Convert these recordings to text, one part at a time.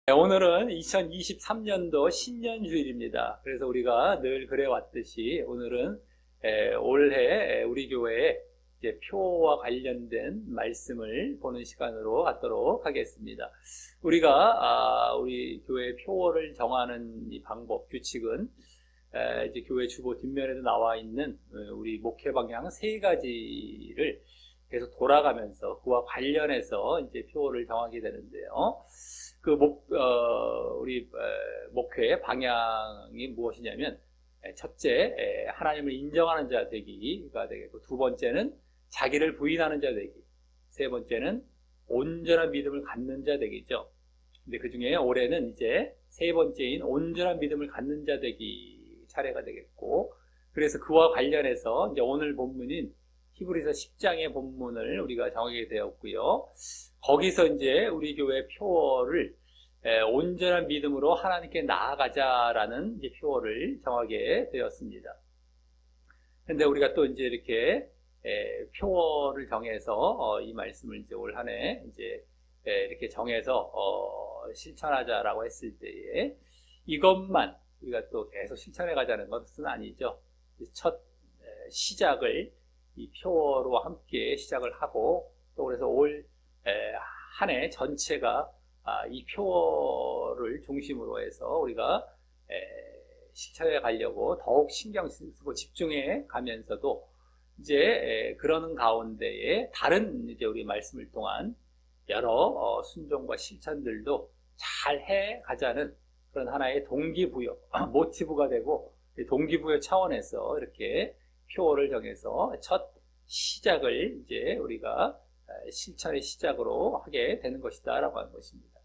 네, 오늘은 2023년도 신년주일입니다. 그래서 우리가 늘 그래왔듯이 오늘은 올해 우리 교회에 이제 표와 관련된 말씀을 보는 시간으로 갖도록 하겠습니다. 우리가 우리 교회 표를 정하는 이 방법, 규칙은 이제 교회 주보 뒷면에도 나와 있는 우리 목회 방향 세 가지를 계속 돌아가면서 그와 관련해서 이제 표를 정하게 되는데요. 우리 목회의 방향이 무엇이냐면, 첫째, 하나님을 인정하는 자 되기가 되겠고, 두 번째는 자기를 부인하는 자 되기, 세 번째는 온전한 믿음을 갖는 자 되기죠. 근데 그 중에 올해는 이제 세 번째인 온전한 믿음을 갖는 자 되기 차례가 되겠고, 그래서 그와 관련해서 이제 오늘 본문인 히브리서 10장의 본문을 우리가 정하게 되었고요. 거기서 이제 우리 교회 표어를 온전한 믿음으로 하나님께 나아가자라는 이제 표어를 정하게 되었습니다. 근데 우리가 또 이제 이렇게 표어를 정해서 이 말씀을 이제 올 한 해 이제 이렇게 정해서 실천하자라고 했을 때에 이것만 우리가 또 계속 실천해 가자는 것은 아니죠. 첫 시작을 이 표어로 함께 시작을 하고, 또 그래서 올 한 해 전체가 이 표어를 중심으로 해서 우리가 실천해 가려고 더욱 신경 쓰고 집중해 가면서도 이제 그러는 가운데에 다른 이제 우리 말씀을 통한 여러 순종과 실천들도 잘 해 가자는 그런 하나의 동기부여, 모티브가 되고, 동기부여 차원에서 이렇게 표어를 정해서 첫 시작을 이제 우리가 실천의 시작으로 하게 되는 것이다 라고 하는 것입니다.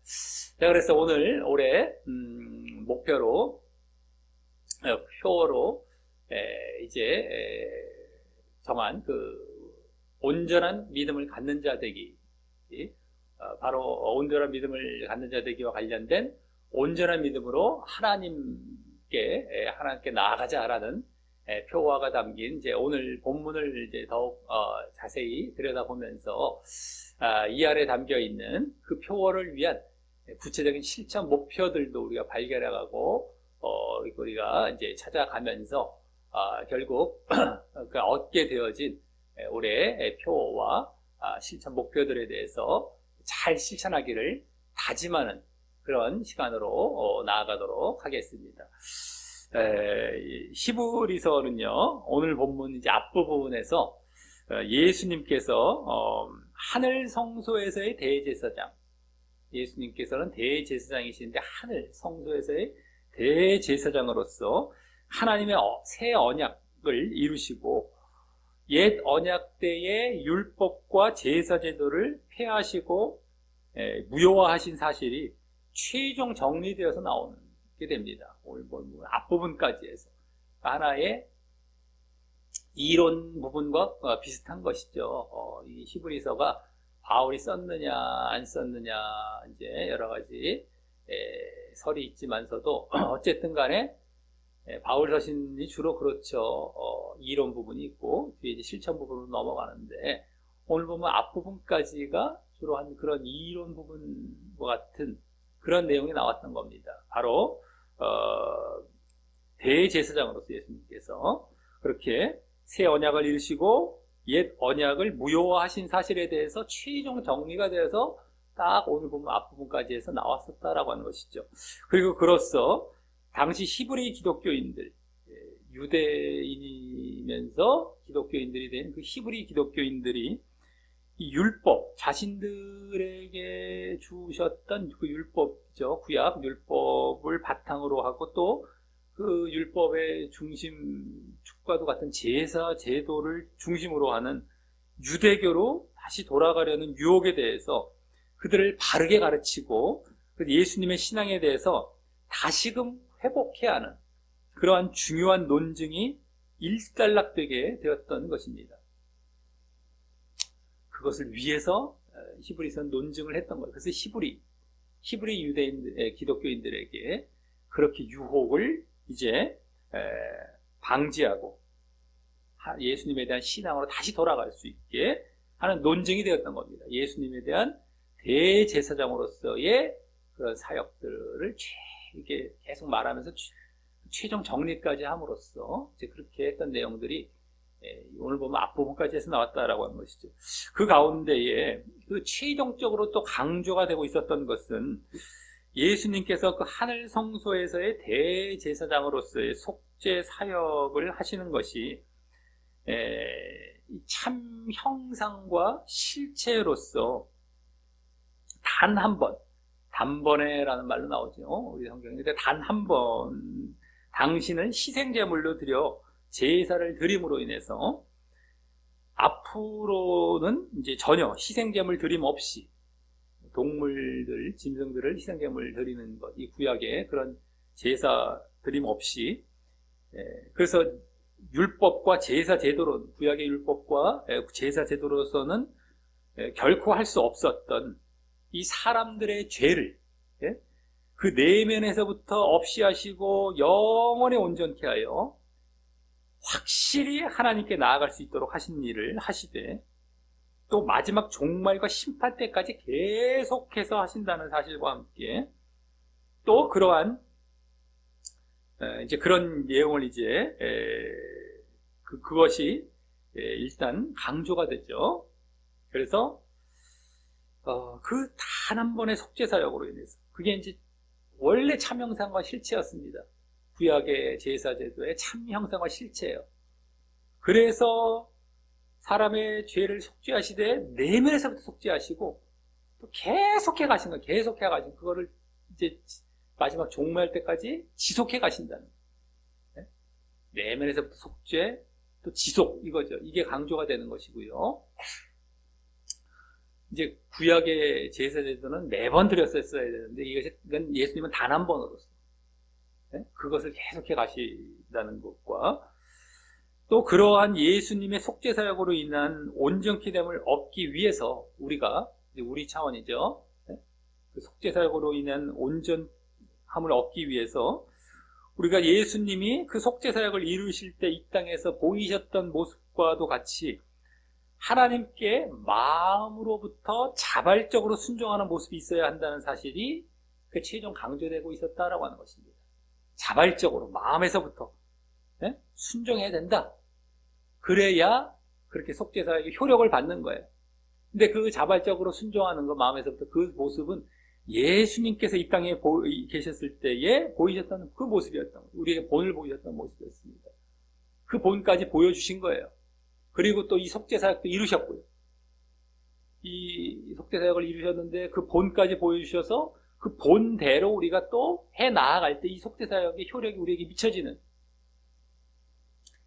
자, 그래서 오늘 올해 목표로 표어로 이제 정한 그 온전한 믿음을 갖는 자 되기, 바로 온전한 믿음을 갖는 자 되기와 관련된 온전한 믿음으로 하나님께 나아가자라는 표화가 담긴 이제 오늘 본문을 이제 더욱 자세히 들여다보면서 이 안에 담겨 있는 그 표어를 위한 구체적인 실천 목표들도 우리가 발견해가고 우리가 이제 찾아가면서 결국 얻게 되어진 올해 표어와 실천 목표들에 대해서 잘 실천하기를 다짐하는 그런 시간으로 나아가도록 하겠습니다. 히브리서는요, 오늘 본문 이제 앞부분에서 예수님께서 하늘 성소에서의 대제사장, 예수님께서는 대제사장이신데 하늘 성소에서의 대제사장으로서 하나님의 새 언약을 이루시고 옛 언약 때의 율법과 제사 제도를 폐하시고 무효화하신 사실이 최종 정리되어서 나오게 됩니다. 오늘 앞부분까지 해서 하나의 이론 부분과 비슷한 것이죠. 이 히브리서가 바울이 썼느냐 안 썼느냐 이제 여러 가지 설이 있지만서도 어쨌든 간에 바울 서신이 주로 그렇죠. 이론 부분이 있고 뒤에 이제 실천 부분으로 넘어가는데, 오늘 보면 앞부분까지가 주로 한 그런 이론 부분과 같은 그런 내용이 나왔던 겁니다. 바로 대제사장으로서 예수님께서 그렇게 새 언약을 이루시고 옛 언약을 무효화하신 사실에 대해서 최종 정리가 되어서 딱 오늘 보면 앞부분까지 해서 나왔었다라고 하는 것이죠. 그리고 그로써 당시 히브리 기독교인들, 유대인이면서 기독교인들이 된 그 히브리 기독교인들이 이 율법, 자신들에게 주셨던 그 율법이죠. 구약 율법을 바탕으로 하고 또 그 율법의 중심축과도 같은 제사 제도를 중심으로 하는 유대교로 다시 돌아가려는 유혹에 대해서 그들을 바르게 가르치고 예수님의 신앙에 대해서 다시금 회복해야 하는 그러한 중요한 논증이 일단락되게 되었던 것입니다. 그것을 위해서 히브리서는 논증을 했던 거예요. 그래서 히브리 유대인 기독교인들에게 그렇게 유혹을 이제 방지하고 예수님에 대한 신앙으로 다시 돌아갈 수 있게 하는 논증이 되었던 겁니다. 예수님에 대한 대제사장으로서의 그런 사역들을 이게 계속 말하면서 최종 정리까지 함으로써 이제 그렇게 했던 내용들이 오늘 보면 앞부분까지 해서 나왔다라고 하는 것이죠. 그 가운데에 그 최종적으로 또 강조가 되고 있었던 것은 예수님께서 그 하늘 성소에서의 대제사장으로서의 속죄 사역을 하시는 것이 참 형상과 실체로서 단 한 번, 단번에라는 말로 나오죠. 우리 성경에. 단 한 번, 당신을 희생제물로 드려 제사를 드림으로 인해서 앞으로는 이제 전혀 희생제물 드림 없이 동물들, 짐승들을 희생제물 드리는 것, 이 구약의 그런 제사 드림 없이, 그래서 율법과 제사 제도로, 구약의 율법과 제사 제도로서는 결코 할 수 없었던 이 사람들의 죄를 그 내면에서부터 없이 하시고 영원히 온전케 하여 확실히 하나님께 나아갈 수 있도록 하신 일을 하시되, 또 마지막 종말과 심판 때까지 계속해서 하신다는 사실과 함께 또 그러한 이제 그런 내용을 이제 그것이 일단 강조가 되죠. 그래서 그 단 한 번의 속죄 사역으로 인해서 그게 이제 원래 참 형상과 실체였습니다. 구약의 제사 제도의 참 형상과 실체예요. 그래서 사람의 죄를 속죄하시되 내면에서부터 속죄하시고 또 계속해 가신 거예요. 계속해 가신 그거를 이제 마지막 종말 때까지 지속해 가신다는 거예요. 내면에서부터 속죄 또 지속, 이거죠. 이게 강조가 되는 것이고요. 이제 구약의 제사 제도는 매번 드렸었어야 되는데 이건 예수님은 단 한 번으로서 그것을 계속해 가신다는 것과, 또 그러한 예수님의 속죄 사역으로 인한 온전케 됨을 얻기 위해서 우리 차원이죠. 그 속죄 사역으로 인한 온전함을 얻기 위해서 우리가 예수님이 그 속죄 사역을 이루실 때 이 땅에서 보이셨던 모습과도 같이 하나님께 마음으로부터 자발적으로 순종하는 모습이 있어야 한다는 사실이 그 최종 강조되고 있었다라고 하는 것입니다. 자발적으로 마음에서부터 순종해야 된다. 그래야 그렇게 속죄 사역의 효력을 받는 거예요. 근데 그 자발적으로 순종하는 거, 마음에서부터 그 모습은 예수님께서 이 땅에 계셨을 때에 보이셨던 그 모습이었던 거예요. 우리에게 본을 보이셨던 모습이었습니다. 그 본까지 보여주신 거예요. 그리고 또 이 속죄사역도 이루셨고요. 이 속죄사역을 이루셨는데 그 본까지 보여주셔서 그 본대로 우리가 또 해 나아갈 때 이 속죄사역의 효력이 우리에게 미쳐지는,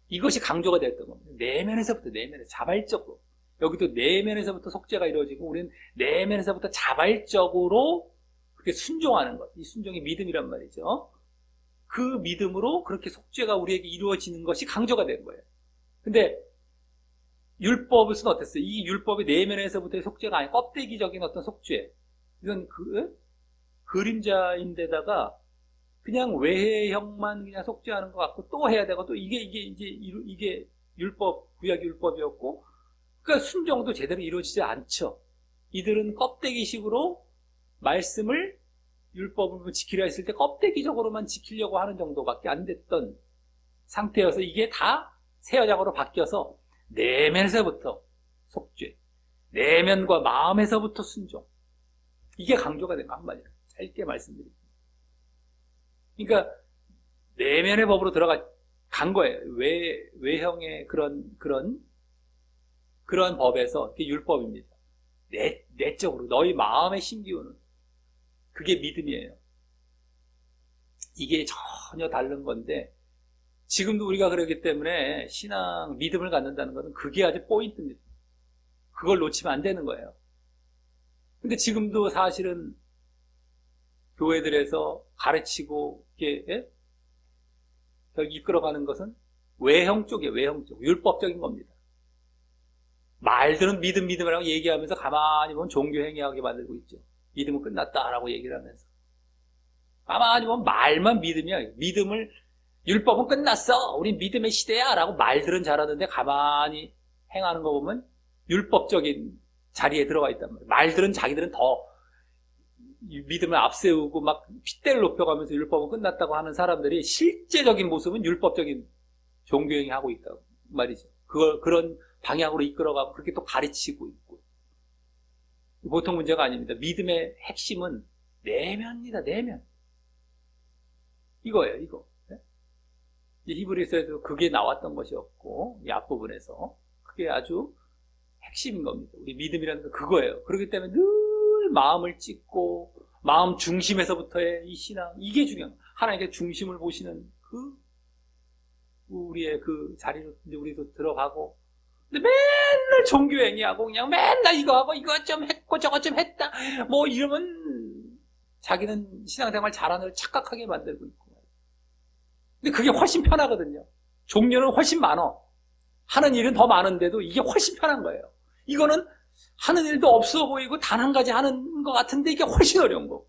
이것이 강조가 되었던 겁니다. 내면에서부터, 내면에서 자발적으로. 여기도 내면에서부터 속죄가 이루어지고 우리는 내면에서부터 자발적으로 그렇게 순종하는 것. 이 순종이 믿음이란 말이죠. 그 믿음으로 그렇게 속죄가 우리에게 이루어지는 것이 강조가 된 거예요. 근데 율법은 어땠어요? 이 율법의 내면에서부터의 속죄가 아닌 껍데기적인 어떤 속죄. 이건 그림자인데다가 그냥 외형만 그냥 속죄하는 것 같고 또 해야 되고 또 이게 율법, 구약의 율법이었고, 그러니까 순종도 제대로 이루어지지 않죠. 이들은 껍데기식으로 말씀을, 율법을 지키려 했을 때 껍데기적으로만 지키려고 하는 정도밖에 안 됐던 상태여서 이게 다 새 여장으로 바뀌어서 내면에서부터 속죄, 내면과 마음에서부터 순종, 이게 강조가 된 거 한마디로 짧게 말씀드립니다. 그러니까 내면의 법으로 간 거예요. 외형의 그런 법에서 그게 율법입니다. 내적으로 너희 마음에 심기우는 그게 믿음이에요. 이게 전혀 다른 건데, 지금도 우리가 그러기 때문에 신앙, 믿음을 갖는다는 것은 그게 아주 포인트입니다. 그걸 놓치면 안 되는 거예요. 근데 지금도 사실은 교회들에서 가르치고 이렇게 이끌어가는 것은 외형 쪽이에요. 외형 쪽, 율법적인 겁니다. 말들은 믿음이라고 얘기하면서 가만히 보면 종교행위하게 만들고 있죠. 믿음은 끝났다라고 얘기를 하면서. 가만히 보면 말만 믿음이야. 율법은 끝났어. 우린 믿음의 시대야. 라고 말들은 잘하는데 가만히 행하는 거 보면 율법적인 자리에 들어가 있단 말이에요. 말들은 자기들은 더 믿음을 앞세우고 막 핏대를 높여가면서 율법은 끝났다고 하는 사람들이 실제적인 모습은 율법적인 종교행위 하고 있다고 말이죠. 그걸 그런 방향으로 이끌어가고 그렇게 또 가르치고 있고. 보통 문제가 아닙니다. 믿음의 핵심은 내면입니다. 내면. 이거예요. 이거. 히브리서에도 그게 나왔던 것이었고 이 앞부분에서 그게 아주 핵심인 겁니다. 우리 믿음이라는 건 그거예요. 그렇기 때문에 늘 마음을 찢고 마음 중심에서부터의 이 신앙, 이게 중요한 거예요. 하나님께 중심을 보시는 그 우리의 그 자리로 이제 우리도 들어가고, 근데 맨날 종교행위하고 그냥 맨날 이거 하고 이거 좀 했고 저거 좀 했다 뭐 이러면 자기는 신앙생활 잘하는 걸 착각하게 만들고 있고. 근데 그게 훨씬 편하거든요. 종교는 훨씬 많아. 하는 일은 더 많은데도 이게 훨씬 편한 거예요. 이거는 하는 일도 없어 보이고 단 한 가지 하는 것 같은데 이게 훨씬 어려운 거고.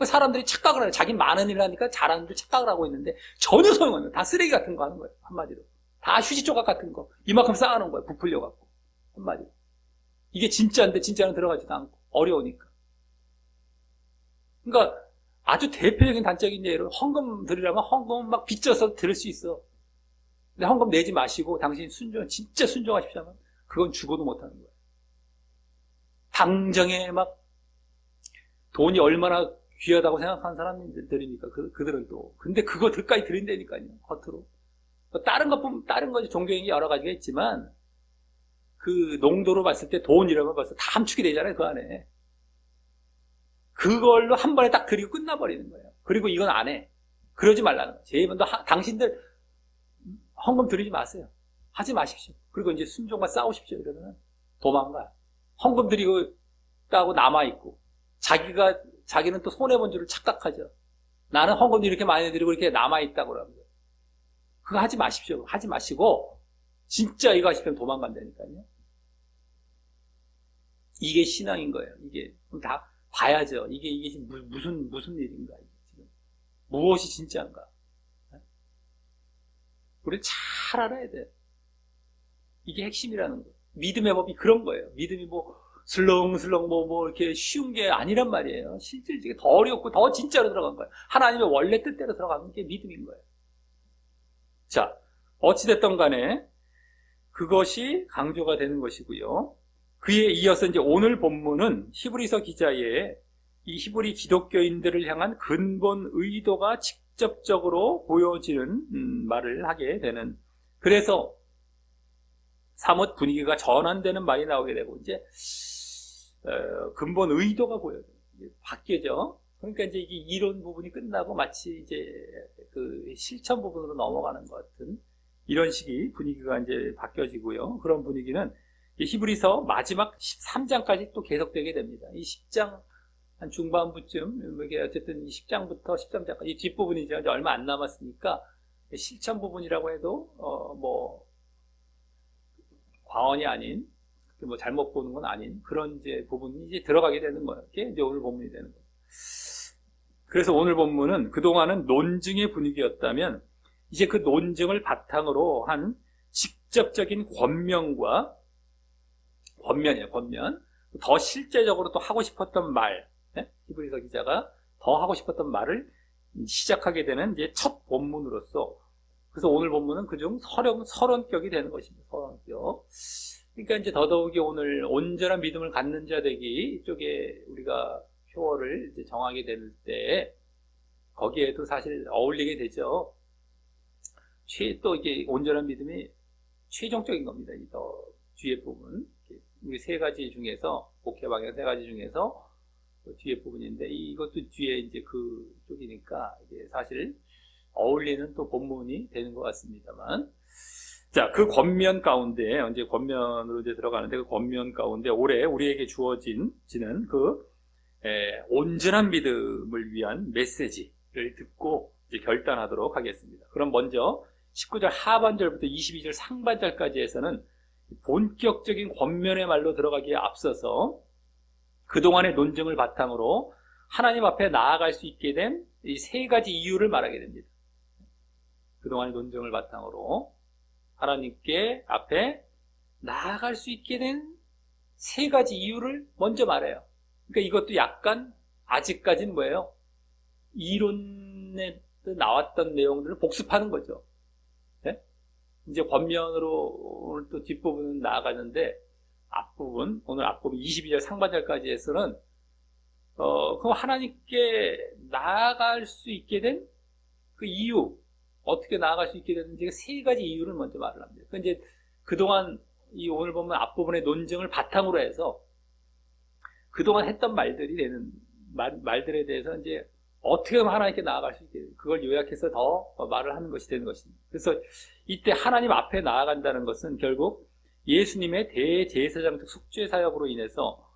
사람들이 착각을 해요. 자기 많은 일을 하니까 잘하는 줄 착각을 하고 있는데 전혀 소용없는, 다 쓰레기 같은 거 하는 거예요. 한마디로. 다 휴지 조각 같은 거. 이만큼 쌓아놓은 거예요. 부풀려갖고. 한마디로. 이게 진짜인데 진짜는 들어가지도 않고. 어려우니까. 그러니까 아주 대표적인 단적인 예로 헌금 드리려면 헌금은 막 빚져서 드릴 수 있어. 근데 헌금 내지 마시고 당신 진짜 순종하십시오 하면 그건 죽어도 못하는 거예요. 당정에 막 돈이 얼마나 귀하다고 생각하는 사람들이니까 그들은 또. 근데 그거 들까지 드린다니까요. 겉으로. 다른 거 종교행위 여러 가지가 있지만 그 농도로 봤을 때 돈이라면 벌써 다 함축이 되잖아요. 그 안에. 그걸로 한 번에 딱 드리고 끝나버리는 거예요. 그리고 이건 안 해. 그러지 말라는 거예요. 제발 당신들 헌금 드리지 마세요. 하지 마십시오. 그리고 이제 순종과 싸우십시오. 이러면 도망가요. 헌금 드리고 따고 남아있고 자기는 또 손해본 줄을 착각하죠. 나는 헌금도 이렇게 많이 드리고 이렇게 남아있다고 그러는 거예요. 그거 하지 마십시오. 하지 마시고 진짜 이거 하시면 도망간다니까요. 이게 신앙인 거예요. 이게 다 봐야죠. 이게 지금 무슨 일인가, 이게 지금. 무엇이 진짜인가. 우리 잘 알아야 돼요. 이게 핵심이라는 거예요. 믿음의 법이 그런 거예요. 믿음이 뭐, 슬렁슬렁 이렇게 쉬운 게 아니란 말이에요. 실질적으로 더 어렵고 더 진짜로 들어간 거예요. 하나님의 원래 뜻대로 들어가는 게 믿음인 거예요. 자, 어찌됐든 간에 그것이 강조가 되는 것이고요. 그에 이어서 이제 오늘 본문은 히브리서 기자의 이 히브리 기독교인들을 향한 근본 의도가 직접적으로 보여지는 말을 하게 되는, 그래서 사뭇 분위기가 전환되는 말이 나오게 되고 이제 근본 의도가 보여요. 바뀌죠. 그러니까 이제 이게 이론 부분이 끝나고 마치 이제 그 실천 부분으로 넘어가는 것 같은 이런 식의 분위기가 이제 바뀌어지고요. 그런 분위기는 히브리서 마지막 13장까지 또 계속되게 됩니다. 이 10장 한 중반부쯤, 이게 어쨌든 이 10장부터 13장까지, 이 뒷부분이죠. 이제 얼마 안 남았으니까 실천 부분이라고 해도, 과언이 아닌, 뭐 잘못 보는 건 아닌 그런 이제 부분이 이제 들어가게 되는 거예요. 이게 이제 오늘 본문이 되는 거예요. 그래서 오늘 본문은 그동안은 논증의 분위기였다면, 이제 그 논증을 바탕으로 한 직접적인 권면이에요, 권면. 더 실제적으로 또 하고 싶었던 말, 히브리서 기자가 더 하고 싶었던 말을 시작하게 되는 이제 첫 본문으로서, 그래서 오늘 본문은 그중 서론격이 되는 것입니다. 서론격. 그러니까 이제 더더욱이 오늘 온전한 믿음을 갖는 자 되기 이쪽에 우리가 표어를 이제 정하게 될 때 거기에도 사실 어울리게 되죠. 또 이게 온전한 믿음이 최종적인 겁니다. 이 더 뒤에 부분. 우리 세 가지 중에서, 목회 방향 세 가지 중에서 뒤에 부분인데, 이것도 뒤에 이제 그쪽이니까 이게 사실 어울리는 또 본문이 되는 것 같습니다만. 자, 그 권면 가운데, 이제 권면으로 이제 들어가는데, 그 권면 가운데 올해 우리에게 주어지는 온전한 믿음을 위한 메시지를 듣고 이제 결단하도록 하겠습니다. 그럼 먼저 19절 하반절부터 22절 상반절까지에서는 본격적인 권면의 말로 들어가기에 앞서서 그동안의 논증을 바탕으로 하나님 앞에 나아갈 수 있게 된 이 세 가지 이유를 말하게 됩니다. 그동안의 논증을 바탕으로 하나님께 앞에 나아갈 수 있게 된 세 가지 이유를 먼저 말해요. 그러니까 이것도 약간 아직까지는 뭐예요? 이론에 나왔던 내용들을 복습하는 거죠. 네? 이제 권면으로 오늘 또 뒷부분은 나아가는데 앞부분, 오늘 앞부분 22절 상반절까지 해서는 그 하나님께 나아갈 수 있게 된 그 이유, 어떻게 나아갈 수 있게 되는지 세 가지 이유를 먼저 말을 합니다. 그 이제 그동안 이 오늘 보면 앞부분의 논증을 바탕으로 해서 그동안 했던 말들이 되는 말들에 대해서 이제 어떻게 하면 하나님께 나아갈 수 있게 그걸 요약해서 더 말을 하는 것이 되는 것입니다. 그래서 이때 하나님 앞에 나아간다는 것은 결국 예수님의 대제사장적 속죄 사역으로 인해서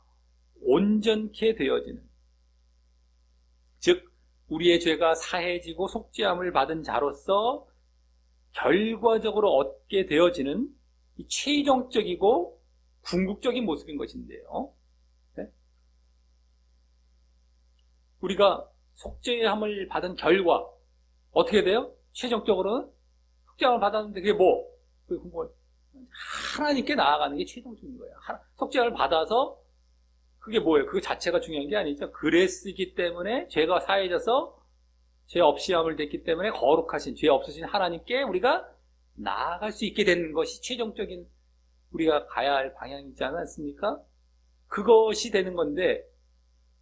온전케 되어지는, 즉 우리의 죄가 사해지고 속죄함을 받은 자로서 결과적으로 얻게 되어지는 이 최종적이고 궁극적인 모습인 것인데요. 네? 우리가 속죄함을 받은 결과 어떻게 돼요? 최종적으로는 속죄함을 받았는데 그게 뭐? 하나님께 나아가는 게 최종적인 거예요. 속죄함을 받아서 그게 뭐예요? 그 자체가 중요한 게 아니죠. 그랬기 때문에 죄가 사해져서 죄 없이 함을 됐기 때문에 거룩하신, 죄 없으신 하나님께 우리가 나아갈 수 있게 되는 것이 최종적인 우리가 가야 할 방향이지 않았습니까? 그것이 되는 건데,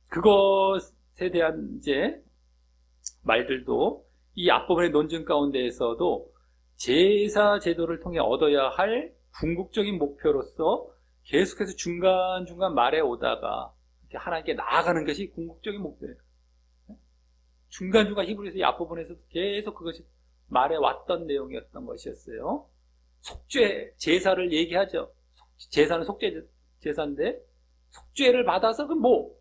그것에 대한 이제 말들도 이 앞부분의 논증 가운데에서도 제사 제도를 통해 얻어야 할 궁극적인 목표로서 계속해서 중간중간 말해 오다가 이렇게 하나님께 나아가는 것이 궁극적인 목표예요. 중간중간 히브리서 이 앞부분에서도 계속 그것이 말해 왔던 내용이었던 것이었어요. 속죄, 제사를 얘기하죠. 제사는 속죄 제사인데 속죄를 받아서 그 뭐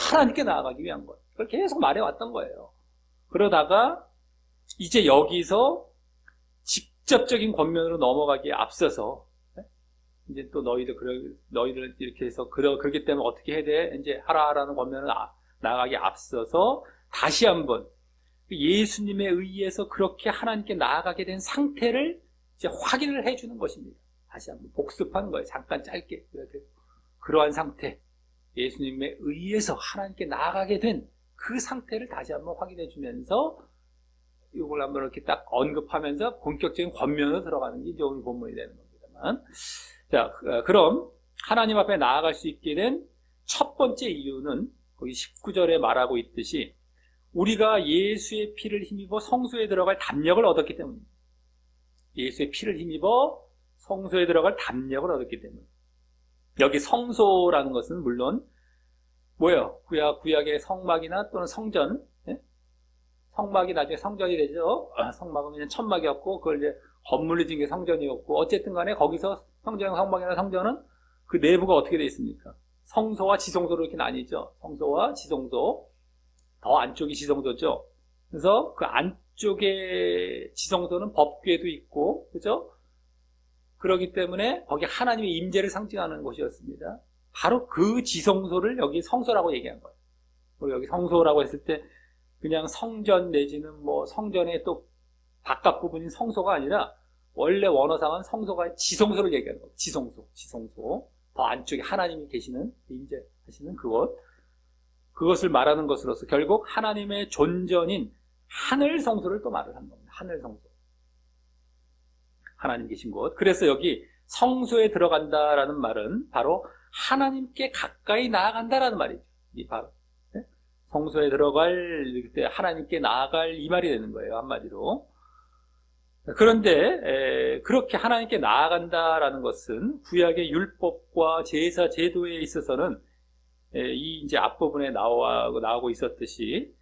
하나님께 나아가기 위한 것. 그걸 계속 말해 왔던 거예요. 그러다가 이제 여기서 직접적인 권면으로 넘어가기에 앞서서 이제 또 너희들 이렇게 해서 그렇기 때문에 어떻게 해야 돼? 이제 하라라는 권면을 나가기에 앞서서 다시 한번 예수님에 의해서 그렇게 하나님께 나아가게 된 상태를 이제 확인을 해주는 것입니다. 다시 한번 복습하는 거예요. 잠깐 짧게 이렇게 그러한 상태, 예수님에 의해서 하나님께 나아가게 된 그 상태를 다시 한번 확인해 주면서 이걸 한번 이렇게 딱 언급하면서 본격적인 권면으로 들어가는 게 이제 오늘 본문이 되는 겁니다만. 자, 그럼 하나님 앞에 나아갈 수 있게 된 첫 번째 이유는 거기 19절에 말하고 있듯이 우리가 예수의 피를 힘입어 성소에 들어갈 담력을 얻었기 때문입니다. 예수의 피를 힘입어 성소에 들어갈 담력을 얻었기 때문에. 여기 성소라는 것은 물론 뭐예요? 구약의 성막이나 또는 성전, 예? 성막이 나중에 성전이 되죠. 성막은 그냥 천막이었고 그걸 이제 건물로 지은 게 성전이었고 어쨌든 간에 거기서 성막이나 성전은 그 내부가 어떻게 되어 있습니까? 성소와 지성소로 이렇게 나뉘죠. 성소와 지성소. 더 안쪽이 지성소죠. 그래서 그 안쪽에 지성소는 법궤도 있고, 그죠? 그렇기 때문에 거기 하나님의 임재를 상징하는 곳이었습니다. 바로 그 지성소를 여기 성소라고 얘기한 거예요. 그리고 여기 성소라고 했을 때 그냥 성전 내지는 뭐 성전의 또 바깥 부분인 성소가 아니라 원래 원어상은 성소가 지성소를 얘기하는 거예요. 지성소. 더 안쪽에 하나님이 계시는, 임재하시는 그것을 말하는 것으로서 결국 하나님의 존전인 하늘 성소를 또 말을 한 겁니다. 하늘 성소. 하나님 계신 곳. 그래서 여기 성소에 들어간다라는 말은 바로 하나님께 가까이 나아간다라는 말이죠. 이 바로 성소에 들어갈 때 하나님께 나아갈 이 말이 되는 거예요. 한마디로. 그런데 그렇게 하나님께 나아간다라는 것은 구약의 율법과 제사 제도에 있어서는 이 이제 앞부분에 나오고 있었듯이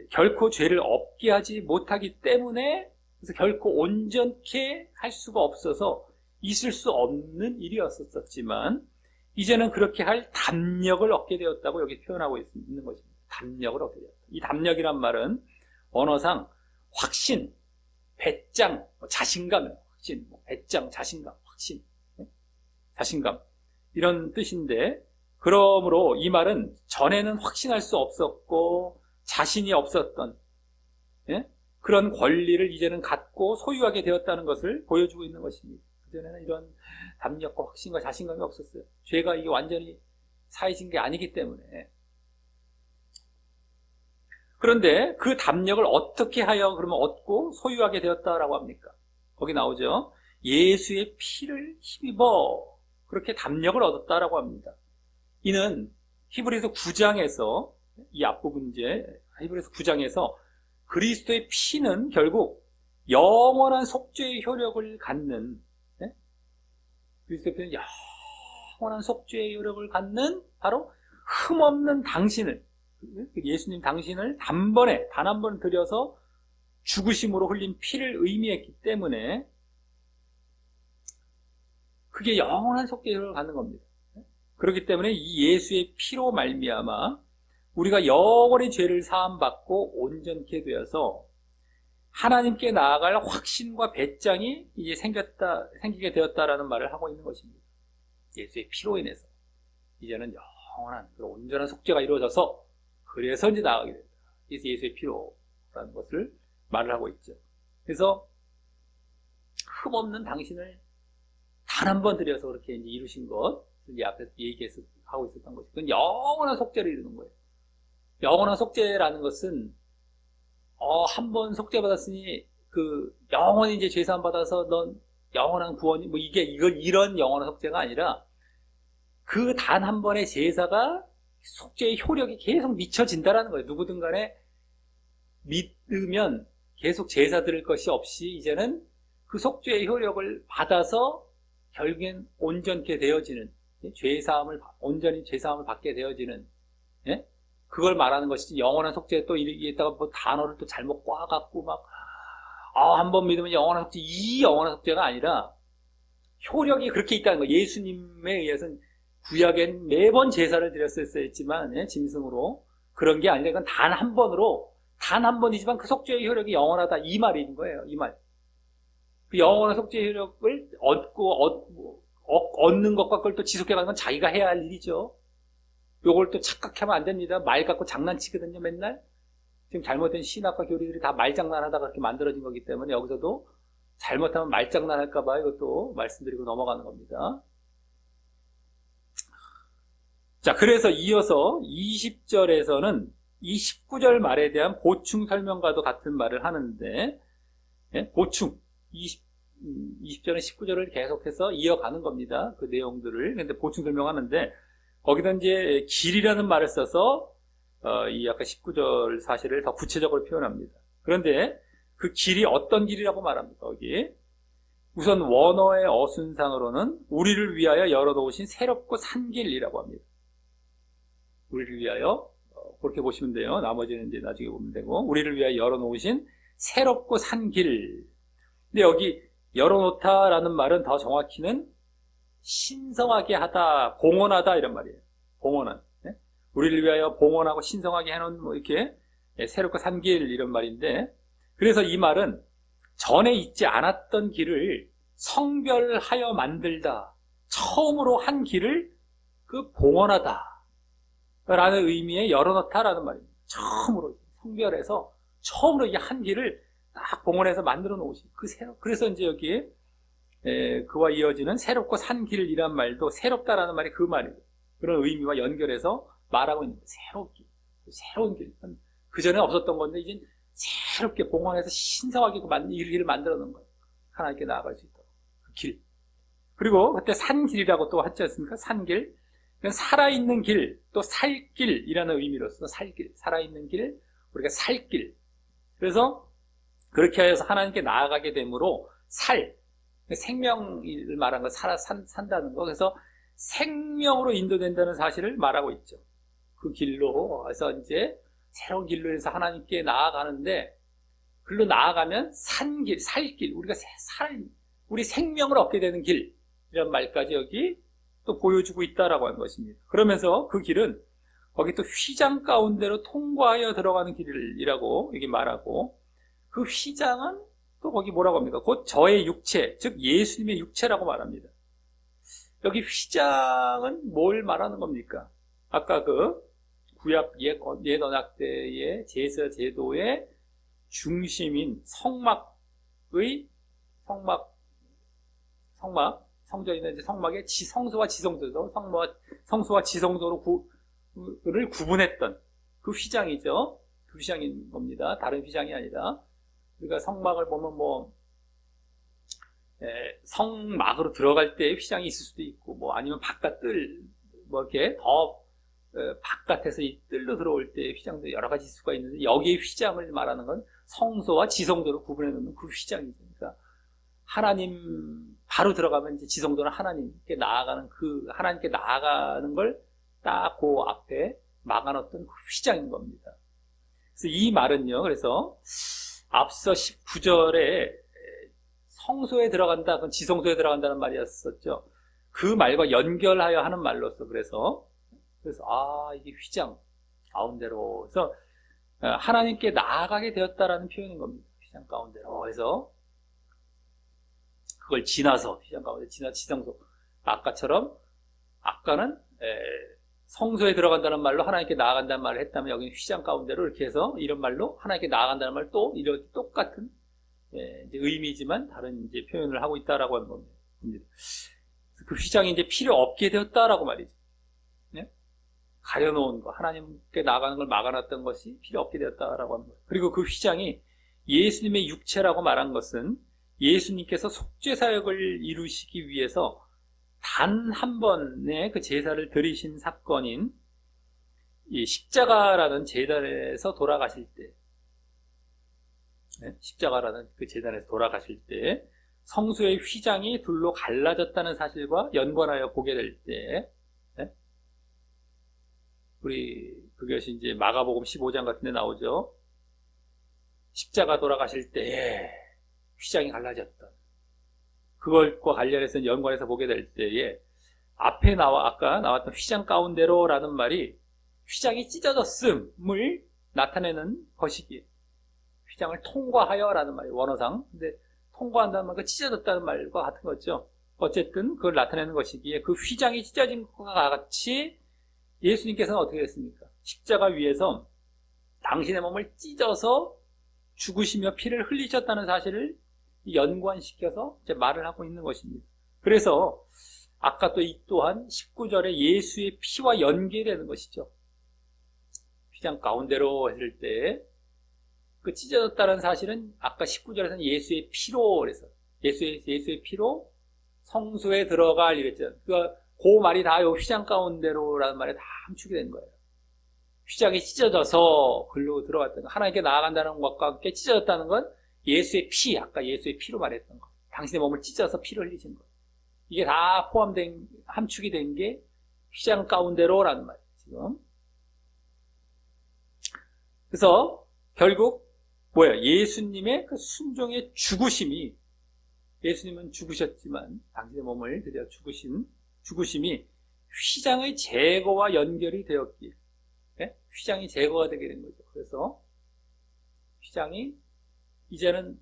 결코 죄를 없게 하지 못하기 때문에 그래서 결코 온전케 할 수가 없어서 있을 수 없는 일이었었지만 이제는 그렇게 할 담력을 얻게 되었다고 여기 표현하고 있는 것입니다. 담력을 얻게 되었다. 이 담력이란 말은 언어상 확신, 배짱, 자신감, 확신, 배짱, 자신감, 확신, 자신감 이런 뜻인데 그러므로 이 말은 전에는 확신할 수 없었고 자신이 없었던 그런 권리를 이제는 갖고 소유하게 되었다는 것을 보여주고 있는 것입니다. 그전에는 이런 담력과 확신과 자신감이 없었어요. 죄가 이게 완전히 사해진 게 아니기 때문에. 그런데 그 담력을 어떻게 하여 그러면 얻고 소유하게 되었다라고 합니까? 거기 나오죠. 예수의 피를 힘입어 그렇게 담력을 얻었다라고 합니다. 이는 히브리서 9장에서 이 앞부분 이제 히브리서 9장에서 그리스도의 피는 결국 영원한 속죄의 효력을 갖는, 네? 그리스도의 피는 영원한 속죄의 효력을 갖는 바로 흠없는 당신을, 예수님 당신을 단번에 단 한 번 들여서 죽으심으로 흘린 피를 의미했기 때문에 그게 영원한 속죄의 효력을 갖는 겁니다. 그렇기 때문에 이 예수의 피로 말미암아 우리가 영원히 죄를 사함받고 온전케 되어서 하나님께 나아갈 확신과 배짱이 이제 생기게 되었다라는 말을 하고 있는 것입니다. 예수의 피로 인해서 이제는 영원한 그런 온전한 속죄가 이루어져서 그래서 이제 나아가게 된다. 그래서 예수의 피로라는 것을 말을 하고 있죠. 그래서 흠없는 당신을 단 한 번 들여서 그렇게 이제 이루신 것, 이제 앞에서 얘기하고 있었던 것이 그건 영원한 속죄를 이루는 거예요. 영원한 속죄라는 것은 한 번 속죄받았으니 그 영원히 이제 죄사함 받아서 넌 영원한 구원이 뭐 이런 영원한 속죄가 아니라 그 단 한 번의 제사가 속죄의 효력이 계속 미쳐진다라는 거예요. 누구든 간에 믿으면 계속 제사 드릴 것이 없이 이제는 그 속죄의 효력을 받아서 결국엔 온전케 되어지는, 온전히 죄사함을 받게 되어지는, 예? 그걸 말하는 것이지, 영원한 속죄 또 이랬다가 뭐 단어를 또 잘못 꽈갖고 한 번 믿으면 영원한 속죄, 이 영원한 속죄가 아니라 효력이 그렇게 있다는 거예요. 예수님에 의해서는 구약엔 매번 제사를 드렸었지만, 예? 짐승으로. 그런 게 아니라 이건 단 한 번이지만 그 속죄의 효력이 영원하다. 이 말인 거예요. 이 말. 그 영원한 속죄의 효력을 얻는 것과 그걸 또 지속해가는 건 자기가 해야 할 일이죠. 요걸 또 착각하면 안 됩니다. 말 갖고 장난치거든요, 맨날. 지금 잘못된 신학과 교리들이 다 말장난하다가 그렇게 만들어진 거기 때문에 여기서도 잘못하면 말장난할까봐 이것도 말씀드리고 넘어가는 겁니다. 자, 그래서 이어서 20절에서는 이 19절 말에 대한 보충 설명과도 같은 말을 하는데, 예? 보충. 20절은 19절을 계속해서 이어가는 겁니다. 그 내용들을. 근데 보충 설명하는데, 거기다 이제 길이라는 말을 써서, 이 아까 19절 사실을 더 구체적으로 표현합니다. 그런데 그 길이 어떤 길이라고 말합니까, 거기? 우선 원어의 어순상으로는 우리를 위하여 열어놓으신 새롭고 산 길이라고 합니다. 우리를 위하여, 그렇게 보시면 돼요. 나머지는 이제 나중에 보면 되고, 우리를 위하여 열어놓으신 새롭고 산 길. 근데 여기 열어놓다라는 말은 더 정확히는 신성하게 하다, 봉헌하다 이런 말이에요. 봉헌한. 네? 우리를 위하여 봉헌하고 신성하게 해놓은 뭐 이렇게 새롭고 산 길 이런 말인데, 그래서 이 말은 전에 있지 않았던 길을 성별하여 만들다, 처음으로 한 길을 그 봉헌하다 라는 의미의 열어놓다라는 말입니다. 처음으로 성별해서 처음으로 이 한 길을 딱 봉헌해서 만들어 놓으신 그래서 이제 여기에 그와 이어지는 새롭고 산 길이란 말도 새롭다라는 말이 그 말이에요. 그런 의미와 연결해서 말하고 있는 거예요. 새로운 길. 그 전에 없었던 건데 이제 새롭게 봉헌해서 신성하게 이 길을 만들어 놓은 거예요. 하나님께 나아갈 수 있도록 그 길. 그리고 그때 산 길이라고 또 하지 않습니까? 산 길. 살아있는 길, 또 살길이라는 의미로서 살길, 살아있는 길, 우리가 살길. 그래서 그렇게 해서 하나님께 나아가게 되므로 생명을 말한 거, 산다는 거. 그래서 생명으로 인도된다는 사실을 말하고 있죠. 그 길로 해서 이제 새로운 길로 해서 하나님께 나아가는데, 글로 나아가면 산길, 살길, 우리 생명을 얻게 되는 길, 이런 말까지 여기 또 보여주고 있다라고 하는 것입니다. 그러면서 그 길은 거기 또 휘장 가운데로 통과하여 들어가는 길이라고 여기 말하고, 그 휘장은 또 거기 뭐라고 합니까? 곧 저의 육체, 즉 예수님의 육체라고 말합니다. 여기 휘장은 뭘 말하는 겁니까? 아까 그 구약 옛 언약 때의 제사 제도의 중심인 성전에 있는 이제 성막의 성소와 지성소죠. 성소와 지성소를 구분했던 그 휘장이죠. 그 휘장인 겁니다. 다른 휘장이 아니라. 우리가 성막을 보면 성막으로 들어갈 때 휘장이 있을 수도 있고, 아니면 바깥들, 이렇게 더 바깥에서 이 뜰로 들어올 때 휘장도 여러 가지 수가 있는데, 여기에 휘장을 말하는 건 성소와 지성소를 구분해 놓는 그 휘장이죠. 그러니까 하나님 바로 들어가면 이제 지성소는 하나님께 나아가는 하나님께 나아가는 걸 딱 그 앞에 막아놓던 그 휘장인 겁니다. 그래서 이 말은요, 그래서 앞서 19절에 성소에 들어간다, 그건 지성소에 들어간다는 말이었었죠. 그 말과 연결하여 하는 말로서 그래서 이게 휘장 가운데로, 그래서 하나님께 나아가게 되었다라는 표현인 겁니다. 휘장 가운데로. 그래서 그걸 지나서 휘장 가운데 지성소. 아까는 성소에 들어간다는 말로 하나님께 나아간다는 말을 했다면, 여기는 휘장 가운데로 이렇게 해서 이런 말로 하나님께 나아간다는 말, 또 이렇게 똑같은 이제 의미지만 다른 이제 표현을 하고 있다라고 하는 겁니다. 그 휘장이 이제 필요 없게 되었다라고 말이죠. 가려놓은 거, 하나님께 나가는 걸 막아놨던 것이 필요 없게 되었다라고 하는 거예요. 그리고 그 휘장이 예수님의 육체라고 말한 것은 예수님께서 속죄 사역을 이루시기 위해서 단 한 번의 그 제사를 드리신 사건인 이 십자가라는 제단에서 돌아가실 때, 십자가라는 그 제단에서 돌아가실 때 성소의 휘장이 둘로 갈라졌다는 사실과 연관하여 보게 될 때, 그것이 이제 마가복음 15장 같은 데 나오죠. 십자가 돌아가실 때에 휘장이 갈라졌다. 그것과 관련해서 연관해서 보게 될 때에 앞에 아까 나왔던 휘장 가운데로라는 말이 휘장이 찢어졌음을 나타내는 것이기에, 휘장을 통과하여라는 말이 원어상, 근데 통과한다는 말과 찢어졌다는 말과 같은 거죠. 어쨌든 그걸 나타내는 것이기에 그 휘장이 찢어진 것과 같이 예수님께서는 어떻게 했습니까? 십자가 위에서 당신의 몸을 찢어서 죽으시며 피를 흘리셨다는 사실을 연관시켜서 이제 말을 하고 있는 것입니다. 그래서 아까 또 이 또한 19절에 예수의 피와 연계되는 것이죠. 휘장 가운데로 했을 때 그 찢어졌다는 사실은 아까 19절에서는 예수의 피로, 그래서 예수의 피로 성소에 들어갈 이랬죠. 그 말이 다 요 휘장 가운데로라는 말에 다 함축이 된 거예요. 휘장이 찢어져서 글로 들어갔다는 거, 하나님께 나아간다는 것과 함께 찢어졌다는 건 예수의 피, 아까 예수의 피로 말했던 거, 당신의 몸을 찢어서 피를 흘리신 거, 이게 다 함축이 된 게 휘장 가운데로라는 말이에요, 지금. 그래서 결국 예수님의 그 순종의 죽으심이, 예수님은 죽으셨지만 당신의 몸을 들여 죽으심이 휘장의 제거와 연결이 되었기에, 휘장이 제거가 되게 된 거죠. 그래서 휘장이 이제는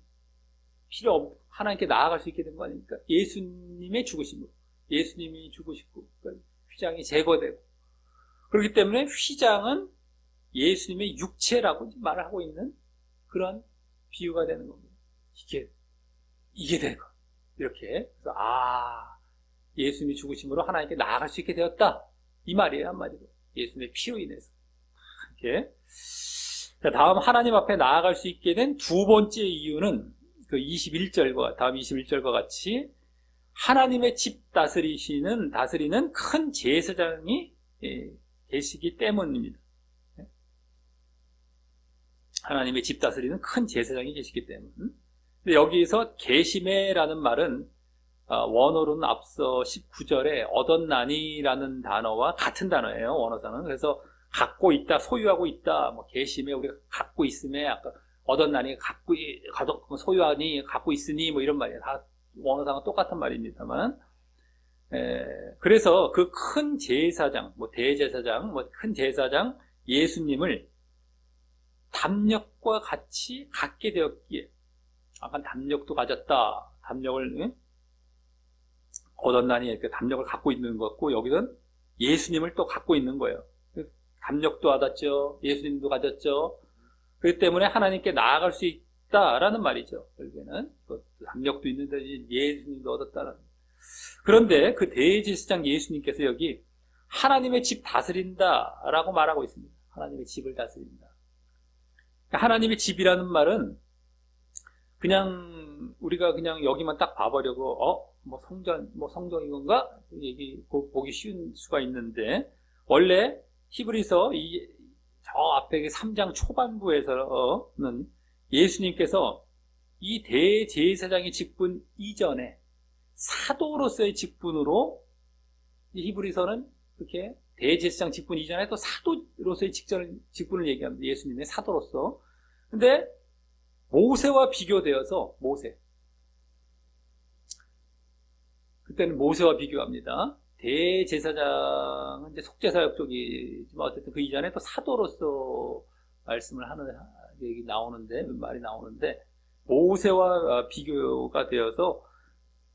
필요 없고 하나님께 나아갈 수 있게 된 거 아닙니까? 예수님의 죽으심으로, 예수님이 죽으시고 그러니까 휘장이 제거되고, 그렇기 때문에 휘장은 예수님의 육체라고 말을 하고 있는 그런 비유가 되는 겁니다. 이게 되는 거. 이렇게. 그래서 예수님이 죽으심으로 하나님께 나아갈 수 있게 되었다, 이 말이에요, 한마디로. 예수님의 피로 인해서. 이렇게. 자, 다음 하나님 앞에 나아갈 수 있게 된 두 번째 이유는 그 21절과 다음 21절과 같이 하나님의 집 다스리는 큰 제사장이 계시기 때문입니다. 하나님의 집 다스리는 큰 제사장이 계시기 때문. 근데 여기서 계시매라는 말은 원어로는 앞서 19절에 얻었나니라는 단어와 같은 단어예요, 원어상은. 그래서 갖고 있다, 소유하고 있다, 계시매, 우리가 갖고 있음에, 아까 얻었나니, 소유하니, 갖고 있으니, 이런 말이에요. 다 원어상은 똑같은 말입니다만. 그래서 그 큰 제사장, 대제사장, 큰 제사장 예수님을 담력과 같이 갖게 되었기에, 아까 담력도 가졌다, 담력을, 얻었나니, 이렇게 담력을 갖고 있는 것 같고, 여기는 예수님을 또 갖고 있는 거예요. 담력도 받았죠. 예수님도 가졌죠. 그렇기 때문에 하나님께 나아갈 수 있다라는 말이죠. 결국에는 담력도 있는데 예수님도 얻었다라는. 그런데 그 대제사장 예수님께서 여기 하나님의 집 다스린다라고 말하고 있습니다. 하나님의 집을 다스린다. 하나님의 집이라는 말은 그냥 우리가 그냥 여기만 딱 봐보려고 뭐 성전인 건가 얘기 보기 쉬운 수가 있는데, 원래 히브리서 저 앞에 3장 초반부에서는 예수님께서 이 대제사장의 직분 이전에 사도로서의 직분으로, 히브리서는 그렇게 대제사장 직분 이전에 또 사도로서의 직분을 얘기합니다. 예수님의 사도로서. 근데 모세와 비교되어서 그때는 모세와 비교합니다. 대제사장은 이제 속죄사역 쪽이지만 어쨌든 그 이전에 또 사도로서 말씀을 하는 얘기 말이 나오는데, 모세와 비교가 되어서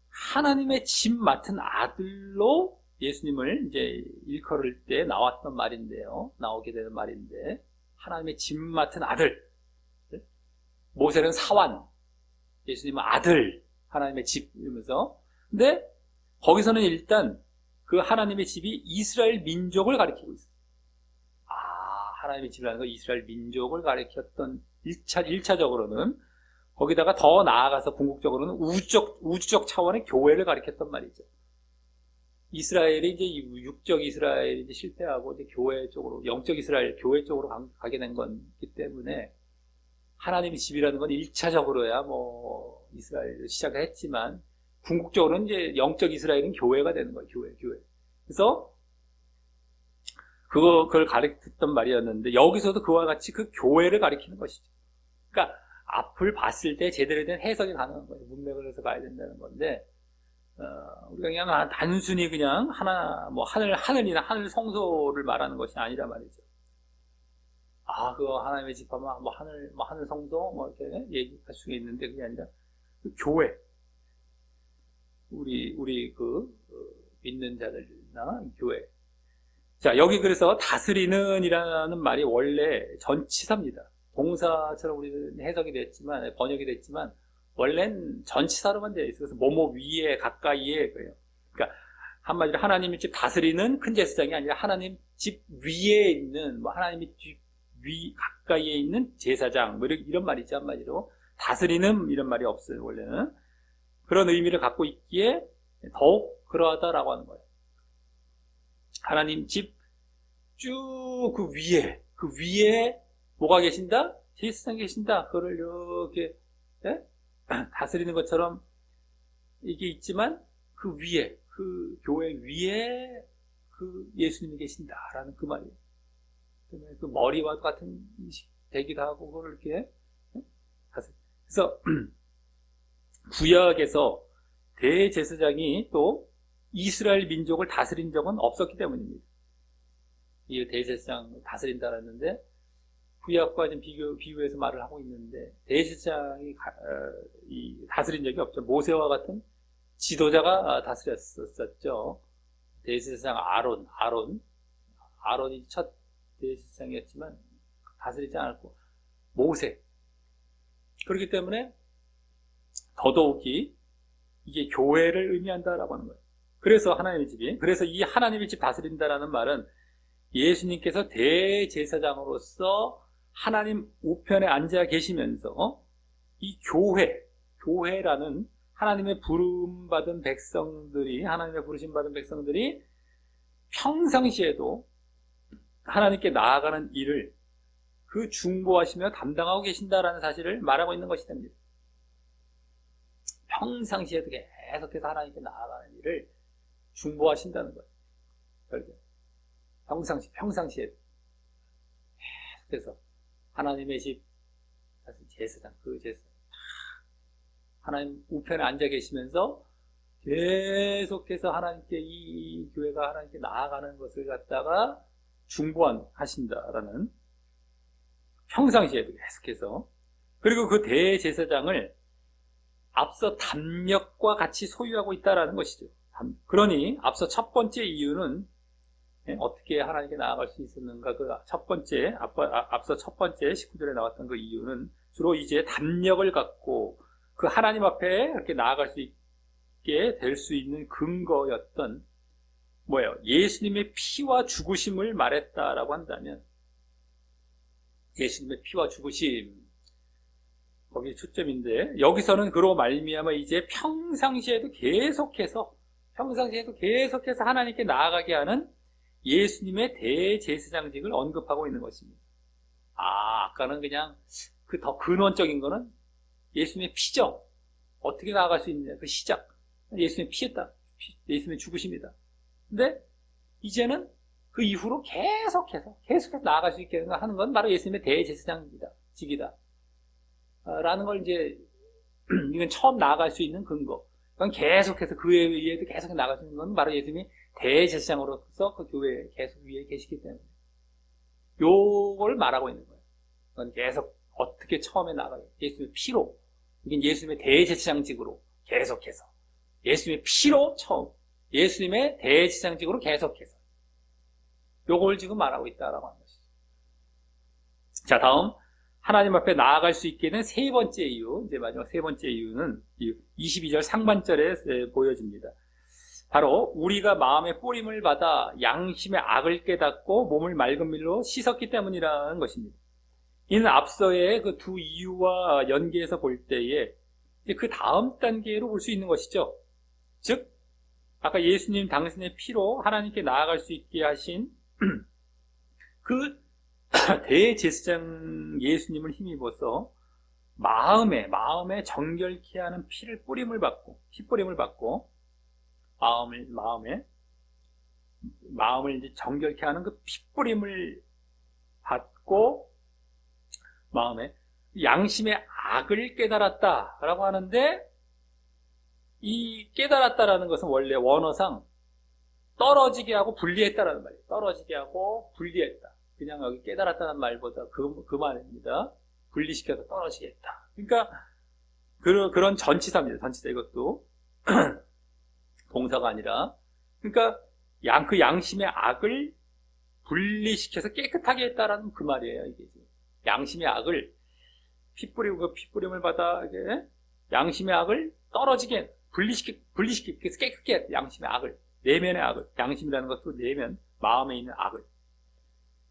하나님의 집 맡은 아들로 예수님을 이제 일컬을 때 나오게 되는 말인데, 하나님의 집 맡은 아들. 모세는 사환, 예수님은 아들, 하나님의 집 이러면서. 근데 거기서는 일단 그 하나님의 집이 이스라엘 민족을 가리키고 있어요. 하나님의 집이라는 건 이스라엘 민족을 가리켰던 1차적으로는, 거기다가 더 나아가서 궁극적으로는 우주적 차원의 교회를 가리켰단 말이죠. 이스라엘이 이제 육적 이스라엘이 이제 실패하고 이제 교회 쪽으로, 영적 이스라엘 교회 쪽으로 가게 된 거기 때문에, 하나님의 집이라는 건 1차적으로야 뭐 이스라엘을 시작을 했지만, 궁극적으로는 이제 영적 이스라엘은 교회가 되는 거예요. 교회. 그래서 그걸 가리켰던 말이었는데, 여기서도 그와 같이 그 교회를 가리키는 것이죠. 그러니까 앞을 봤을 때 제대로 된 해석이 가능한 거예요. 문맥을 해서 가야 된다는 건데, 우리가 그냥 단순히 그냥 하늘이나 하늘 성소를 말하는 것이 아니란 말이죠. 그거 하나님의 집 하면 하늘 성소 이렇게 얘기할 수가 있는데, 그게 아니라 그 교회, 우리 믿는 자들이나 교회. 자, 여기 그래서 다스리는 이라는 말이 원래 전치사입니다. 동사처럼 우리는 해석이 됐지만, 번역이 됐지만, 원래는 전치사로만 되어 있어요. 그래서 뭐뭐 위에, 가까이에, 그래요. 그러니까, 한마디로 하나님의 집 다스리는 큰 제사장이 아니라 하나님 집 위에 있는, 하나님의 집 가까이에 있는 제사장, 이런 말이죠. 한마디로. 다스리는 이런 말이 없어요, 원래는. 그런 의미를 갖고 있기에 더욱 그러하다라고 하는 거예요. 하나님 집 쭉 그 위에 뭐가 계신다? 제사장이 계신다. 그거를 이렇게 다스리는 것처럼 이게 있지만, 그 위에, 그 교회 위에 그 예수님이 계신다라는 그 말이에요. 그 머리와 같은 되기도 하고, 그걸 이렇게 그래서 구약에서 대제사장이 또 이스라엘 민족을 다스린 적은 없었기 때문입니다. 이 대제사장 다스린다 했는데, 구약과 좀 비교해서 말을 하고 있는데, 대제사장이 다스린 적이 없죠. 모세와 같은 지도자가 다스렸었죠. 대제사장 아론이 첫 대제사장이었지만 다스리지 않았고, 모세. 그렇기 때문에 더더욱이 이게 교회를 의미한다라고 하는 거예요. 그래서 이 하나님의 집 다스린다라는 말은 예수님께서 대제사장으로서 하나님 우편에 앉아 계시면서 이 교회라는 하나님의 부름받은 백성들이, 하나님의 부르심받은 백성들이 평상시에도 하나님께 나아가는 일을 그 중보하시며 담당하고 계신다라는 사실을 말하고 있는 것이 됩니다. 평상시에도 계속해서 하나님께 나아가는 일을 중보하신다는 거예요. 평상시에도 계속해서 하나님의 집 제사장, 하나님 우편에 앉아 계시면서 계속해서 하나님께 이 교회가 하나님께 나아가는 것을 갖다가 중보하신다라는, 평상시에도 계속해서. 그리고 그 대제사장을 앞서 담력과 같이 소유하고 있다라는 것이죠. 그러니 앞서 첫 번째 이유는 어떻게 하나님께 나아갈 수 있었는가, 앞서 첫 번째 19절에 나왔던 그 이유는 주로 이제 담력을 갖고 그 하나님 앞에 이렇게 나아갈 수 있게 될 수 있는 근거였던 예수님의 피와 죽으심을 말했다라고 한다면, 예수님의 피와 죽으심, 거기 초점인데, 여기서는 그로 말미암아 이제 평상시에도 계속해서 하나님께 나아가게 하는 예수님의 대제사장직을 언급하고 있는 것입니다. 아까는 그냥 그 더 근원적인 거는 예수님의 피죠. 어떻게 나아갈 수 있느냐, 그 시작. 예수님의 피였다. 예수님의 죽으심이다. 근데 이제는 그 이후로 계속해서 나아갈 수 있게 하는 건 바로 예수님의 대제사장이다, 직이다. 라는 걸 이제, 이건 처음 나아갈 수 있는 근거. 그건 계속해서 그 위에도 계속 나아갈 수 있는 건 바로 예수님이 대제사장으로서 그 교회에 계속 위에 계시기 때문에. 요걸 말하고 있는 거예요. 그건 계속 어떻게 처음에 나아가요? 예수님의 피로. 이게 예수님의 대제사장직으로 계속해서. 예수님의 피로 처음. 예수님의 대제사장직으로 계속해서. 요걸 지금 말하고 있다라고 하는 것이죠. 자, 다음. 하나님 앞에 나아갈 수 있게 된 세 번째 이유, 이제 마지막 세 번째 이유는 22절 상반절에 보여집니다. 바로 우리가 마음의 뿌림을 받아 양심의 악을 깨닫고 몸을 맑은 밀로 씻었기 때문이라는 것입니다. 이는 앞서의 그 두 이유와 연계해서 볼 때에 그 다음 단계로 볼 수 있는 것이죠. 즉, 아까 예수님 당신의 피로 하나님께 나아갈 수 있게 하신 그 대제사장 예수님을 힘입어서 마음에 정결케 하는 피뿌림을 받고 마음을 이제 정결케 하는 그 피뿌림을 받고 마음에 양심의 악을 깨달았다라고 하는데, 이 깨달았다라는 것은 원래 원어상 떨어지게 하고 분리했다라는 말이에요. 떨어지게 하고 분리했다. 그냥 여기 깨달았다는 말보다 그 말입니다. 분리시켜서 떨어지게 했다. 그러니까 그런 전치사입니다. 전치사. 이것도 동사가 아니라, 그러니까 그 양심의 악을 분리시켜서 깨끗하게 했다라는 그 말이에요. 이게 양심의 악을 피뿌림을 받아 이게 양심의 악을 떨어지게 분리시키기 위해서 깨끗게 했다. 양심의 악을, 내면의 악을. 양심이라는 것도 내면, 마음에 있는 악을.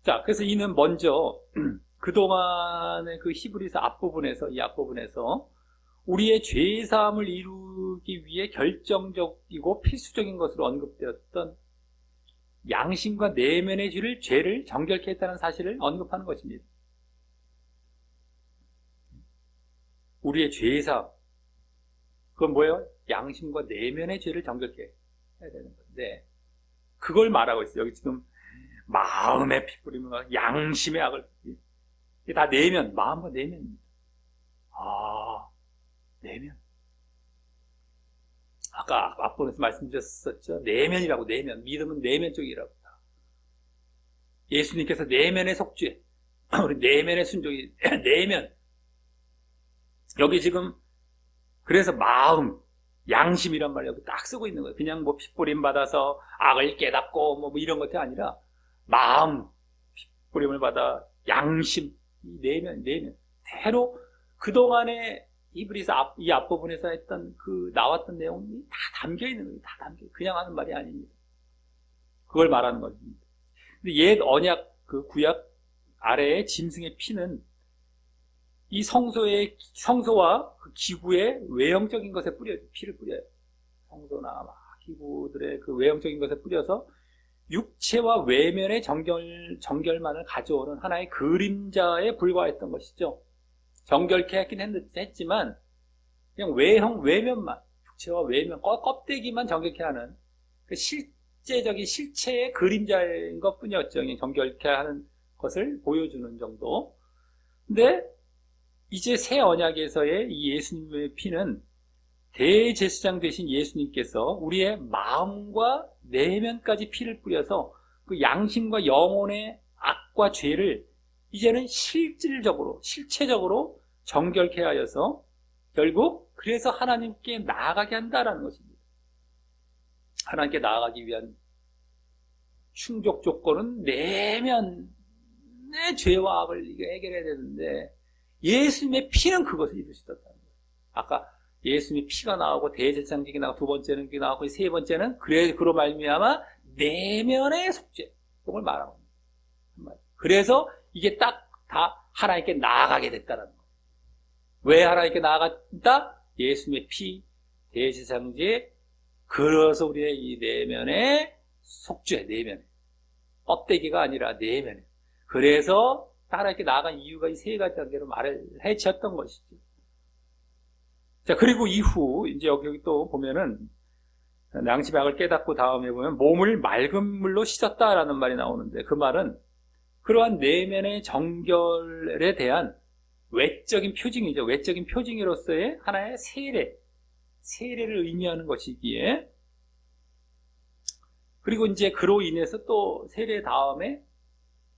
자, 그래서 이는 먼저 그동안의 그 히브리서 앞부분에서 우리의 죄사함을 이루기 위해 결정적이고 필수적인 것으로 언급되었던 양심과 내면의 죄를 정결케 했다는 사실을 언급하는 것입니다. 우리의 죄사함, 그건 뭐예요? 양심과 내면의 죄를 정결케 해야 되는 건데, 그걸 말하고 있어요. 여기 지금 마음의 피뿌림과 양심의 악을, 이게 다 내면, 마음과 내면입니다. 내면. 아까 앞부분에서 말씀드렸었죠. 내면이라고, 내면. 믿음은 내면 쪽이라고. 예수님께서 내면의 속죄, 우리 내면의 순종이, 내면. 여기 지금, 그래서 마음, 양심이란 말 여기 딱 쓰고 있는 거예요. 그냥 뭐 핏부림 받아서 악을 깨닫고 뭐 이런 것이 아니라, 마음, 핏부림을 받아 양심, 내면. 대로 그동안에 히브리서 이 앞부분에서 했던 나왔던 내용이 다 담겨 있는 거예요. 다 담겨. 그냥 하는 말이 아닙니다. 그걸 말하는 것입니다. 근데 옛 언약, 그 구약 아래의 짐승의 피는 이 성소와 그 기구의 외형적인 것에 피를 뿌려요. 성소나 기구들의 그 외형적인 것에 뿌려서 육체와 외면의 정결만을 가져오는 하나의 그림자에 불과했던 것이죠. 정결케 했긴 했지만, 그냥 외면만, 육체와 외면, 껍데기만 정결케 하는 그 실제적인 실체의 그림자인 것 뿐이었죠. 정결케 하는 것을 보여주는 정도. 근데 이제 새 언약에서의 이 예수님의 피는 대제사장 되신 예수님께서 우리의 마음과 내면까지 피를 뿌려서 그 양심과 영혼의 악과 죄를 이제는 실체적으로 정결케 하여서 결국 그래서 하나님께 나아가게 한다라는 것입니다. 하나님께 나아가기 위한 충족 조건은 내면의 죄와 악을 해결해야 되는데, 예수님의 피는 그것을 이룰 수 있다는 거예요. 아까 예수님의 피가 나오고 대제사장직이 나오고 두 번째는 그게 나오고 세 번째는 그로 말미암아 내면의 속죄, 그걸 말하고 있는 거예요. 그래서 이게 딱 다 하나님께 나아가게 됐다는 거. 왜 하나님께 나아갔다? 예수님의 피, 대제사장제에 그래서 우리의 이 내면에 속죄, 내면에 껍데기가 아니라 내면에. 그래서 하나님께 나아간 이유가 이 세 가지 단계로 말을 해치었던 것이죠. 자, 그리고 이후 이제 여기 또 보면은 양심의 깨닫고 다음에 보면 몸을 맑은 물로 씻었다라는 말이 나오는데, 그 말은 그러한 내면의 정결에 대한 외적인 표징이죠. 외적인 표징으로서의 하나의 세례를 의미하는 것이기에, 그리고 이제 그로 인해서 또 세례 다음에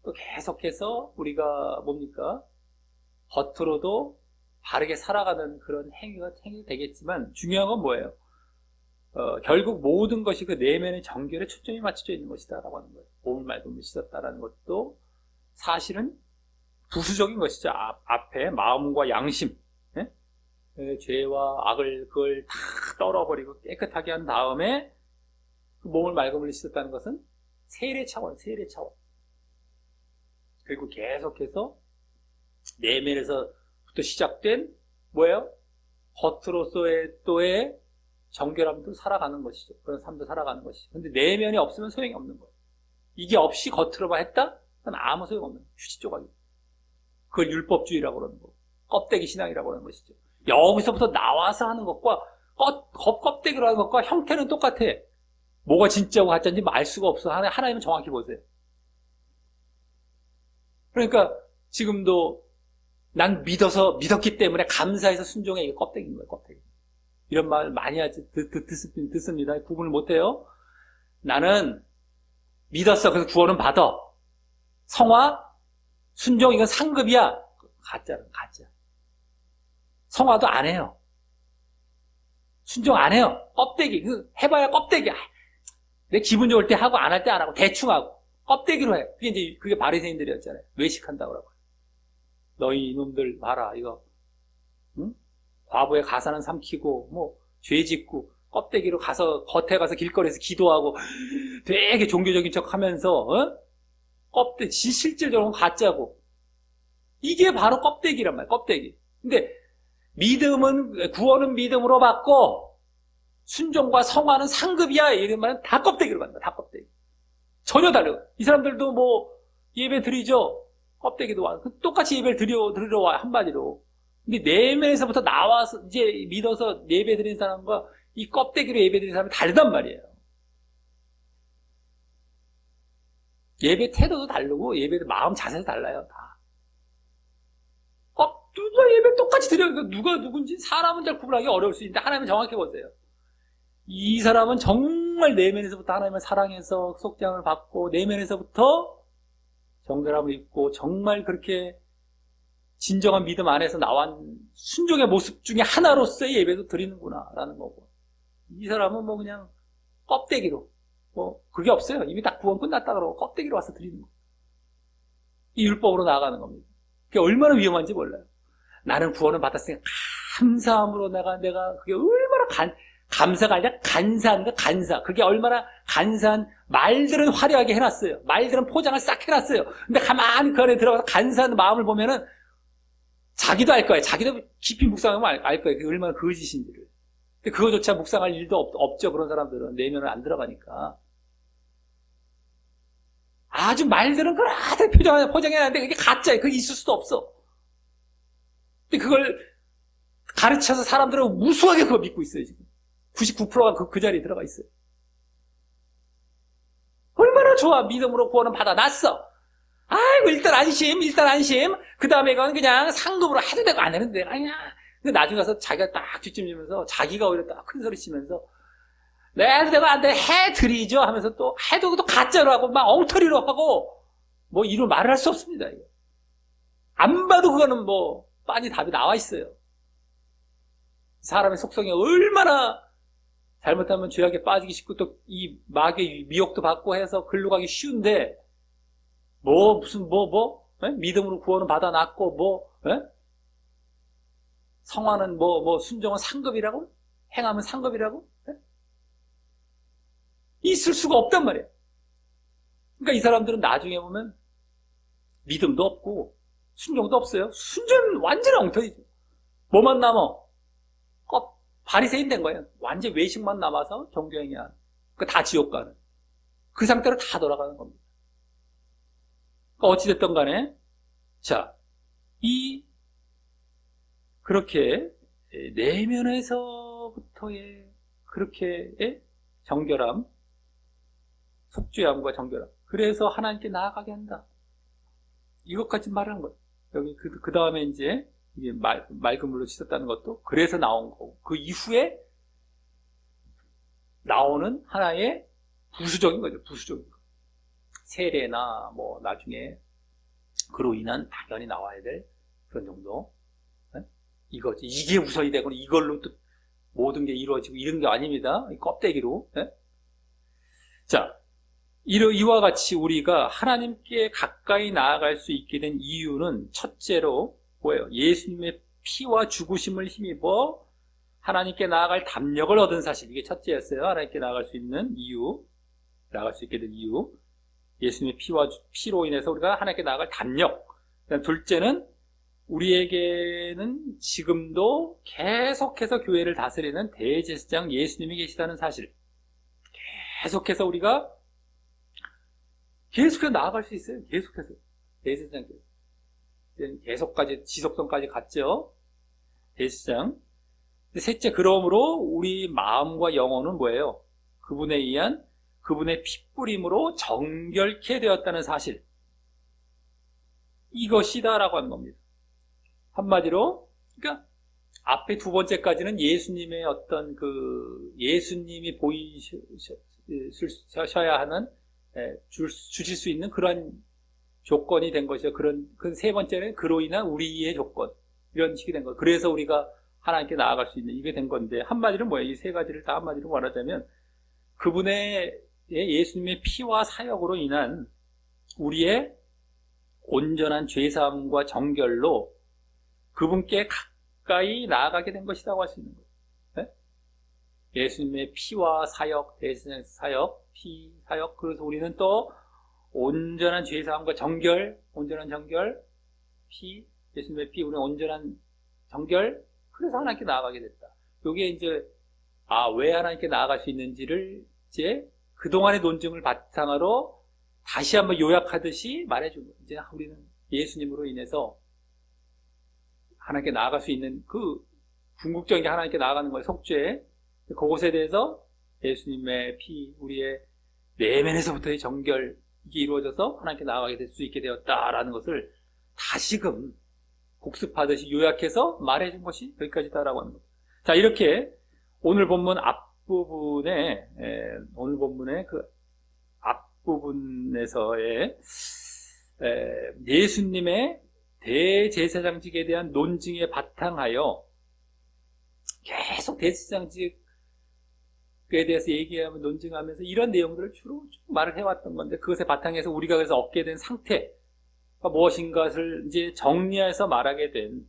또 계속해서 우리가 뭡니까? 겉으로도 바르게 살아가는 그런 행위가 되겠지만, 중요한 건 뭐예요? 결국 모든 것이 그 내면의 정결에 초점이 맞춰져 있는 것이다라고 하는 거예요. 몸을 맑은 물로 씻었다라는 것도 사실은 부수적인 것이죠. 앞에 마음과 양심, 죄와 악을 그걸 다 떨어버리고 깨끗하게 한 다음에 그 몸을 맑은 물로 씻었다는 것은 세례 차원. 그리고 계속해서 내면에서부터 시작된 뭐예요? 겉으로서의 또의 정결함도 살아가는 것이죠. 그런 삶도 살아가는 것이죠. 근데 내면이 없으면 소용이 없는 거예요. 이게 없이 겉으로만 했다? 그건 아무 소용 없는 거예요. 휴지 조각이에요. 그걸 율법주의라고 그러는 거고, 껍데기 신앙이라고 하는 것이죠. 여기서부터 나와서 하는 것과 껍데기로 하는 것과 형태는 똑같아. 뭐가 진짜고 가짜인지 알 수가 없어. 하나님은 정확히 보세요. 그러니까 지금도 난 믿었기 때문에 감사해서 순종해. 이게 껍데기인 거예요. 껍데기. 이런 말 많이 듣습니다. 구분을 못해요. 나는 믿었어. 그래서 구원은 받아. 성화, 순종, 이건 상급이야. 가짜. 성화도 안 해요. 순종 안 해요. 껍데기. 해봐야 껍데기야. 내 기분 좋을 때 하고 안 할 때 안 하고 대충 하고 껍데기로 해요. 그게 바리새인들이었잖아요. 외식한다고 하고. 너희 이놈들 봐라. 이거 응? 과부의 가사는 삼키고 뭐 죄 짓고 껍데기로 가서 겉에 가서 길거리에서 기도하고 되게 종교적인 척하면서 껍데기 실질적으로 가짜고. 이게 바로 껍데기란 말이에요. 껍데기. 근데 구원은 믿음으로 받고 순종과 성화는 상급이야. 이런 말은 다 껍데기로 간다. 다 껍데기. 전혀 다르고. 이 사람들도 뭐 예배 드리죠. 껍데기도 와. 똑같이 예배를 드리러 와. 한마디로. 근데 내면에서부터 나와서 이제 믿어서 예배 드리는 사람과 이 껍데기로 예배 드리는 사람이 다르단 말이에요. 예배 태도도 다르고 예배 마음 자세도 달라요. 다. 누가 예배 똑같이 드려요. 누가 누군지 사람은 잘 구분하기 어려울 수 있는데 하나님은 정확히 보세요. 이 사람은 정말 내면에서부터 하나님을 사랑해서 속죄함을 받고 내면에서부터 정결함을 입고 정말 그렇게 진정한 믿음 안에서 나온 순종의 모습 중에 하나로서의 예배도 드리는구나 라는 거고, 이 사람은 뭐 그냥 껍데기로 뭐 그게 없어요. 이미 다 구원 끝났다 그러고 껍데기로 와서 드리는 거예요. 이 율법으로 나아가는 겁니다. 그게 얼마나 위험한지 몰라요. 나는 구원을 받았으니까 감사함으로 내가 그게 얼마나 감사가 아니라 간사. 그게 얼마나 간사한, 말들은 화려하게 해놨어요. 말들은 포장을 싹 해놨어요. 근데 가만히 그 안에 들어가서 간사한 마음을 보면은 자기도 알 거예요. 자기도 깊이 묵상하면 알 거예요. 그게 얼마나 거짓인지를. 근데 그거조차 묵상할 일도 없죠. 그런 사람들은 내면을 안 들어가니까. 아주 말들은 그렇게 포장해놨는데 그게 가짜예요. 그게 있을 수도 없어. 근데 그걸 가르쳐서 사람들은 무수하게 그거 믿고 있어요. 지금 99%가 그 자리에 들어가 있어요. 얼마나 좋아. 믿음으로 구원은 받아놨어. 아이고 일단 안심. 그 다음에 이건 그냥 상급으로 해도 되고 안 해도 되고 아니야. 근데 나중에 가서 자기가 딱 뒷짐지면서 자기가 오히려 딱 큰 소리 치면서 내 해도 되고 안 돼. 해드리죠 하면서 또 해도 또 가짜로 하고 막 엉터리로 하고 뭐 이런 말을 할 수 없습니다. 이거. 안 봐도 그거는 뭐 빤히 답이 나와 있어요. 사람의 속성이 얼마나 잘못하면 죄악에 빠지기 쉽고 또 이 마귀의 미혹도 받고 해서 글로 가기 쉬운데 믿음으로 구원은 받아놨고 성화는 순종은 상급이라고? 행하면 상급이라고? 있을 수가 없단 말이에요. 그러니까 이 사람들은 나중에 보면 믿음도 없고 순종도 없어요. 순전 완전 엉터리죠. 뭐만 남아? 바리새인 된 거예요. 완전 외식만 남아서 정교행위하는. 다 지옥 가는. 그 상태로 다 돌아가는 겁니다. 어찌됐든 간에, 자, 그렇게 내면에서부터의 그렇게 정결함, 속죄함과 정결함. 그래서 하나님께 나아가게 한다. 이것까지 말하는 거예요. 여기 그 다음에 이제 이게 맑은 물로 씻었다는 것도 그래서 나온 거고, 그 이후에 나오는 하나의 부수적인 거죠. 부수적인 거. 세례나 뭐 나중에 그로 인한 당연히 나와야 될 그런 정도. 네? 이거지. 이게 우선이 되고 이걸로 또 모든 게 이루어지고 이런 게 아닙니다. 껍데기로. 네? 자, 이와 같이 우리가 하나님께 가까이 나아갈 수 있게 된 이유는 첫째로 뭐예요? 예수님의 피와 죽으심을 힘입어 하나님께 나아갈 담력을 얻은 사실. 이게 첫째였어요. 하나님께 나아갈 수 있는 이유, 나아갈 수 있게 된 이유. 예수님의 피로 인해서 우리가 하나님께 나아갈 담력. 둘째는 우리에게는 지금도 계속해서 교회를 다스리는 대제사장 예수님이 계시다는 사실. 계속해서 우리가 나아갈 수 있어요. 계속해서. 대제사장께서. 계속까지, 지속성까지 갔죠. 대제사장. 셋째, 그러므로 우리 마음과 영혼은 뭐예요? 그분에 의한 그분의 핏뿌림으로 정결케 되었다는 사실. 이것이다라고 하는 겁니다. 한마디로, 그러니까 앞에 두 번째까지는 예수님의 어떤 예수님이 보이셔야 하는, 주실 수 있는 그런 조건이 된 것이죠. 그 세 번째는 그로 인한 우리의 조건. 이런 식이 된 거예요. 그래서 우리가 하나님께 나아갈 수 있는 이게 된 건데, 한마디로 뭐예요? 이 세 가지를 다 한마디로 말하자면, 그분의 예수님의 피와 사역으로 인한 우리의 온전한 죄사함과 정결로 그분께 가까이 나아가게 된 것이라고 할 수 있는 거예요. 네? 예수님의 피와 사역, 대신 사역, 피, 사역. 그래서 우리는 또 온전한 죄사함과 정결, 온전한 정결, 피, 예수님의 피, 우리는 온전한 정결. 그래서 하나님께 나아가게 됐다. 요게 이제, 왜 하나님께 나아갈 수 있는지를 이제 그동안의 논증을 바탕으로 다시 한번 요약하듯이 말해준 거예요. 이제 우리는 예수님으로 인해서 하나님께 나아갈 수 있는 궁극적인 게 하나님께 나아가는 거예요. 속죄. 그것에 대해서 예수님의 피, 우리의 내면에서부터의 정결, 이게 이루어져서 하나님께 나아가게 될 수 있게 되었다라는 것을 다시금 복습하듯이 요약해서 말해준 것이 여기까지다라고 하는 겁니다. 자, 이렇게 오늘 본문 앞부분에, 오늘 본문의 그 앞부분에서의 예수님의 대제사장직에 대한 논증에 바탕하여 계속 대제사장직에 대해서 얘기하면 논증하면서 이런 내용들을 주로 쭉 말을 해왔던 건데, 그것에 바탕해서 우리가 그래서 얻게 된 상태가 무엇인가를 이제 정리해서 말하게 된,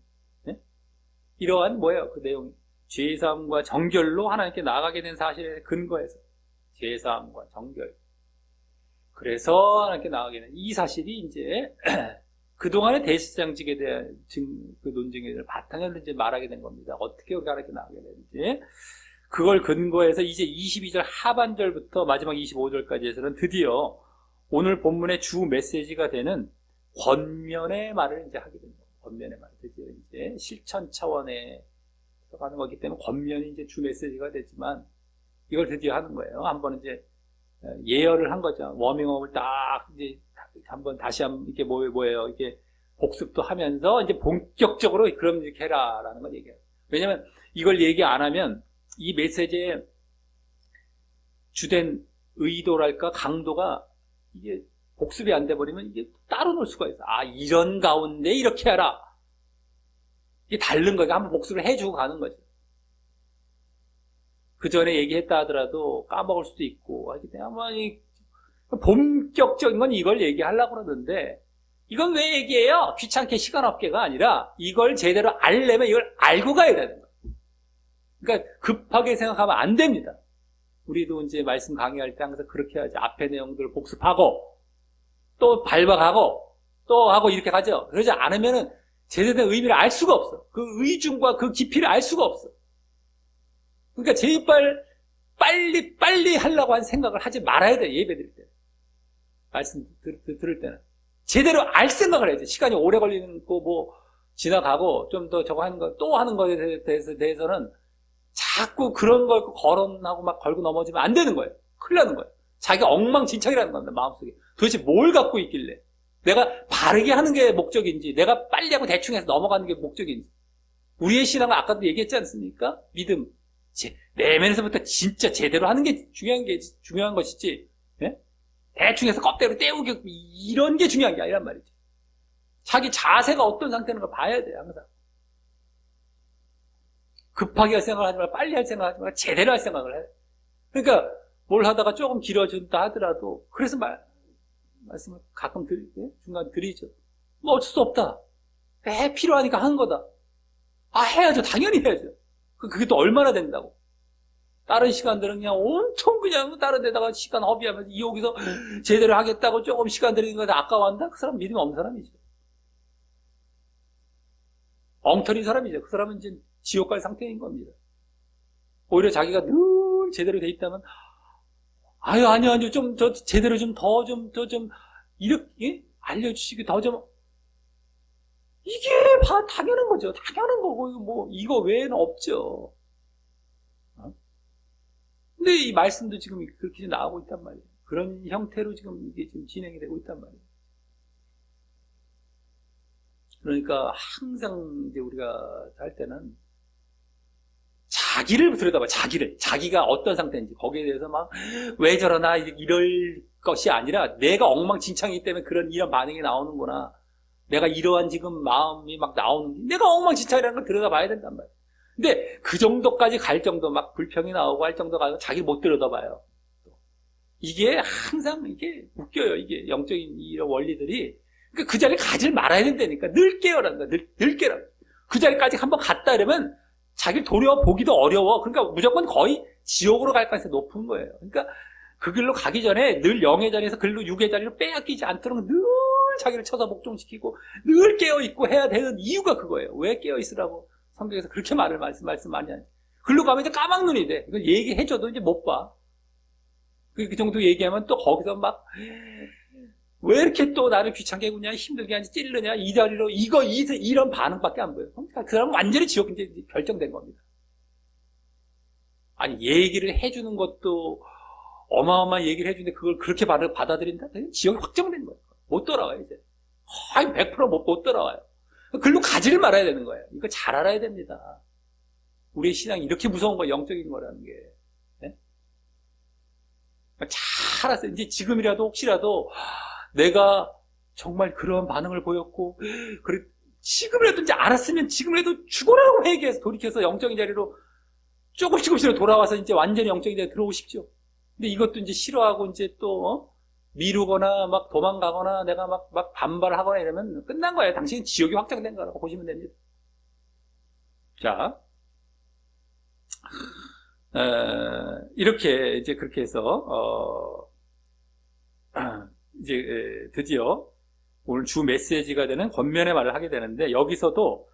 이러한 뭐예요? 그 내용이. 죄사함과 정결로 하나님께 나아가게 된 사실에 근거해서 죄사함과 정결. 그래서 하나님께 나아가게 된 이 사실이 이제 그동안의 대제사장직에 대한 그 논증에 대한 바탕을 이제 말하게 된 겁니다. 어떻게 우리가 하나님께 나아가게 되는지. 그걸 근거해서 이제 22절 하반절부터 마지막 25절까지 해서는 드디어 오늘 본문의 주 메시지가 되는 권면의 말을 이제 하게 됩니다. 권면의 말. 드디어 이제 실천 차원에 가는 거기 때문에 권면이 이제 주 메시지가 되지만 이걸 드디어 하는 거예요. 한번 이제 예열을 한 거죠. 워밍업을 딱 이제 다시 한번 이게 뭐예요? 이게 복습도 하면서 이제 본격적으로 그럼 이렇게 해라라는 걸 얘기해요. 왜냐면 이걸 얘기 안 하면 이 메시지의 주된 의도랄까 강도가 이게 복습이 안 돼버리면 이게 따로 놓을 수가 있어. 이런 가운데 이렇게 하라. 이게 다른 거니까 한번 복습을 해주고 가는 거죠. 그 전에 얘기했다 하더라도 까먹을 수도 있고 하기 때문에 본격적인 건 이걸 얘기하려고 그러는데 이건 왜 얘기해요? 귀찮게 시간 없게가 아니라 이걸 제대로 알려면 이걸 알고 가야 되는 거예요. 그러니까 급하게 생각하면 안 됩니다. 우리도 이제 말씀 강의할 때 항상 그렇게 하죠. 앞에 내용들을 복습하고 또 밟아가고 또 하고 이렇게 가죠. 그러지 않으면은 제대로 된 의미를 알 수가 없어. 그 의중과 그 깊이를 알 수가 없어. 그러니까 제발 빨리 하려고 한 생각을 하지 말아야 돼. 예배 드릴 때. 말씀 들을 때는. 제대로 알 생각을 해야지. 시간이 오래 걸리는 거 뭐 지나가고 좀 더 저거 하는 거 또 하는 거에 대해서는 자꾸 그런 걸 거론하고 막 걸고 넘어지면 안 되는 거예요. 큰일 나는 거예요. 자기 엉망진창이라는 겁니다. 마음속에. 도대체 뭘 갖고 있길래. 내가 바르게 하는 게 목적인지, 내가 빨리 하고 대충 해서 넘어가는 게 목적인지. 우리의 신앙은 아까도 얘기했지 않습니까? 믿음. 내면에서부터 진짜 제대로 하는 게 중요한 것이지, 예? 대충 해서 껍데기로 때우기, 이런 게 중요한 게 아니란 말이지. 자기 자세가 어떤 상태인가 봐야 돼, 항상. 급하게 할 생각을 하지 말고, 빨리 할 생각을 하지 말고, 제대로 할 생각을 해. 그러니까, 뭘 하다가 조금 길어진다 하더라도, 그래서 말씀을 가끔 중간 드리죠. 뭐 어쩔 수 없다. 필요하니까 하는 거다. 해야죠. 당연히 해야죠. 그게 또 얼마나 된다고. 다른 시간들은 그냥 온통 그냥 다른 데다가 시간 허비하면서 여기서 제대로 하겠다고 조금 시간 들이는 거다 아까워한다? 그 사람 믿음이 없는 사람이죠. 엉터리인 사람이죠. 그 사람은 이제 지옥 갈 상태인 겁니다. 오히려 자기가 늘 제대로 돼 있다면, 아니요, 제대로 이렇게 알려주시기 이게 당연한 거죠. 당연한 거고, 이거 외에는 없죠. 근데 이 말씀도 지금 그렇게 나오고 있단 말이에요. 그런 형태로 지금 이게 지금 진행이 되고 있단 말이에요. 그러니까 항상 이제 우리가 할 때는 자기를 들여다봐, 자기가 어떤 상태인지, 거기에 대해서 왜 저러나, 이럴 것이 아니라, 내가 엉망진창이기 때문에 이런 반응이 나오는구나. 내가 이러한 지금 마음이 나오는, 내가 엉망진창이라는 걸 들여다봐야 된단 말이야. 근데 그 정도까지 갈 정도, 불평이 나오고 할 정도 가서 자기를 못 들여다봐요. 이게 항상 웃겨요. 이게 영적인 이런 원리들이. 그러니까 그 자리에 가지 말아야 된다니까. 늘 깨어란다. 늘 깨라. 그 자리까지 한번 갔다 이러면 자기를 돌아보기도 어려워. 그러니까 무조건 거의 지옥으로 갈 가능성이 높은 거예요. 그러니까 그 길로 가기 전에 늘 영의 자리에서 글로 육의 자리로 빼앗기지 않도록 늘 자기를 쳐서 복종시키고 늘 깨어있고 해야 되는 이유가 그거예요. 왜 깨어있으라고 성경에서 그렇게 말씀 많이 하지. 글로 가면 이제 까막눈이 돼. 이걸 얘기해줘도 이제 못 봐. 그 정도 얘기하면 또 거기서 왜 이렇게 또 나를 귀찮게 구냐, 힘들게 하지, 찌르냐, 이 자리로, 이런 반응밖에 안 보여요. 그러니까 그 사람은 완전히 지옥 이제 결정된 겁니다. 아니, 얘기를 해주는 것도 어마어마한 얘기를 해주는데 그걸 그렇게 받아들인다? 지옥이 확정된 거예요. 못 돌아와요, 이제. 100% 못 돌아와요. 글로 가지를 말아야 되는 거예요. 이거 잘 알아야 됩니다. 우리의 신앙이 이렇게 무서운 거예요, 영적인 거라는 게. 네? 잘 알았어요. 이제 지금이라도 혹시라도 내가 정말 그런 반응을 보였고, 지금이라도 이제 알았으면 지금이라도 죽어라고 회개해서 돌이켜서 영적인 자리로 조금씩은 돌아와서 이제 완전히 영적인 자리에 들어오고 싶죠. 근데 이것도 이제 싫어하고 이제 또 미루거나 도망가거나 내가 반발하거나 이러면 끝난 거예요. 당신은 지옥이 확정된 거라고 보시면 됩니다. 자, 이렇게 이제 그렇게 해서 이제 드디어 오늘 주 메시지가 되는 권면의 말을 하게 되는데, 여기서도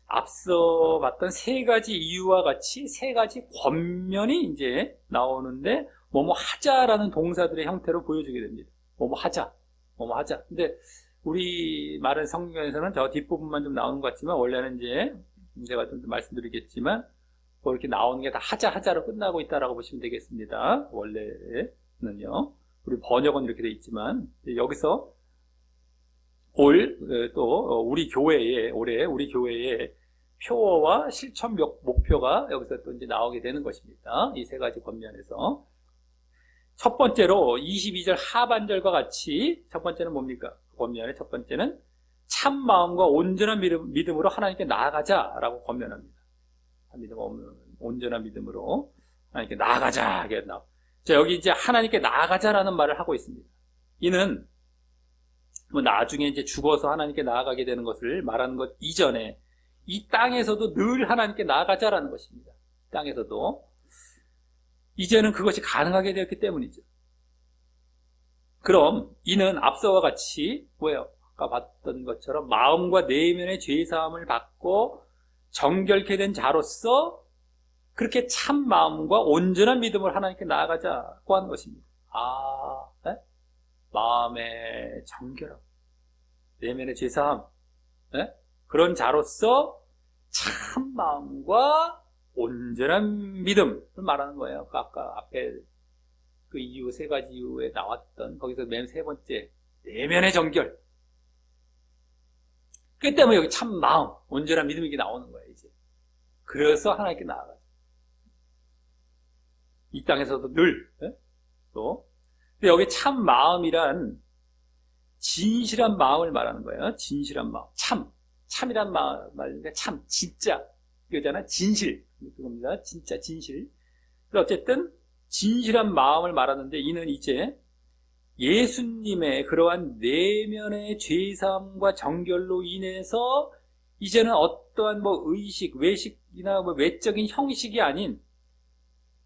앞서 봤던 세 가지 이유와 같이 세 가지 권면이 이제 나오는데, 뭐뭐 하자라는 동사들의 형태로 보여주게 됩니다. 뭐뭐 하자. 근데 우리 말은 성경에서는 저 뒷부분만 좀 나오는 것 같지만, 원래는 이제 제가 좀 말씀드리겠지만 뭐 이렇게 나오는 게 다 하자로 끝나고 있다라고 보시면 되겠습니다. 원래는요. 우리 번역은 이렇게 돼 있지만, 여기서 우리 교회의 올해 우리 교회의 표어와 실천 목표가 여기서 또 이제 나오게 되는 것입니다. 이 세 가지 권면에서 첫 번째로 22절 하반절과 같이, 첫 번째는 뭡니까? 권면의 첫 번째는 참 마음과 온전한 믿음으로 하나님께 나아가자라고 권면합니다. 온전한 믿음으로 하나님께 나아가자. 자, 여기 이제 하나님께 나아가자라는 말을 하고 있습니다. 이는 나중에 이제 죽어서 하나님께 나아가게 되는 것을 말하는 것 이전에 이 땅에서도 늘 하나님께 나아가자라는 것입니다. 땅에서도 이제는 그것이 가능하게 되었기 때문이죠. 그럼 이는 앞서와 같이 뭐예요? 아까 봤던 것처럼 마음과 내면의 죄사함을 받고 정결케 된 자로서 그렇게 참 마음과 온전한 믿음을 하나님께 나아가자고 하는 것입니다. 네? 마음의 정결함, 내면의 죄사함, 네? 그런 자로서 참 마음과 온전한 믿음을 말하는 거예요. 아까 앞에 그 이유, 세 가지 이유에 나왔던 거기서 맨 세 번째, 내면의 정결. 그 때문에 여기 참 마음, 온전한 믿음이 이게 나오는 거예요, 이제. 그래서 하나님께 나아가죠. 이 땅에서도 늘, 또. 근데 여기 참 마음이란 진실한 마음을 말하는 거예요. 진실한 마음. 참이란 말인데, 참, 진짜. 이거잖아. 진실. 그겁니다. 진짜, 진실. 그래서 어쨌든, 진실한 마음을 말하는데, 이는 이제 예수님의 그러한 내면의 죄사함과 정결로 인해서 이제는 어떠한 의식, 외식이나 외적인 형식이 아닌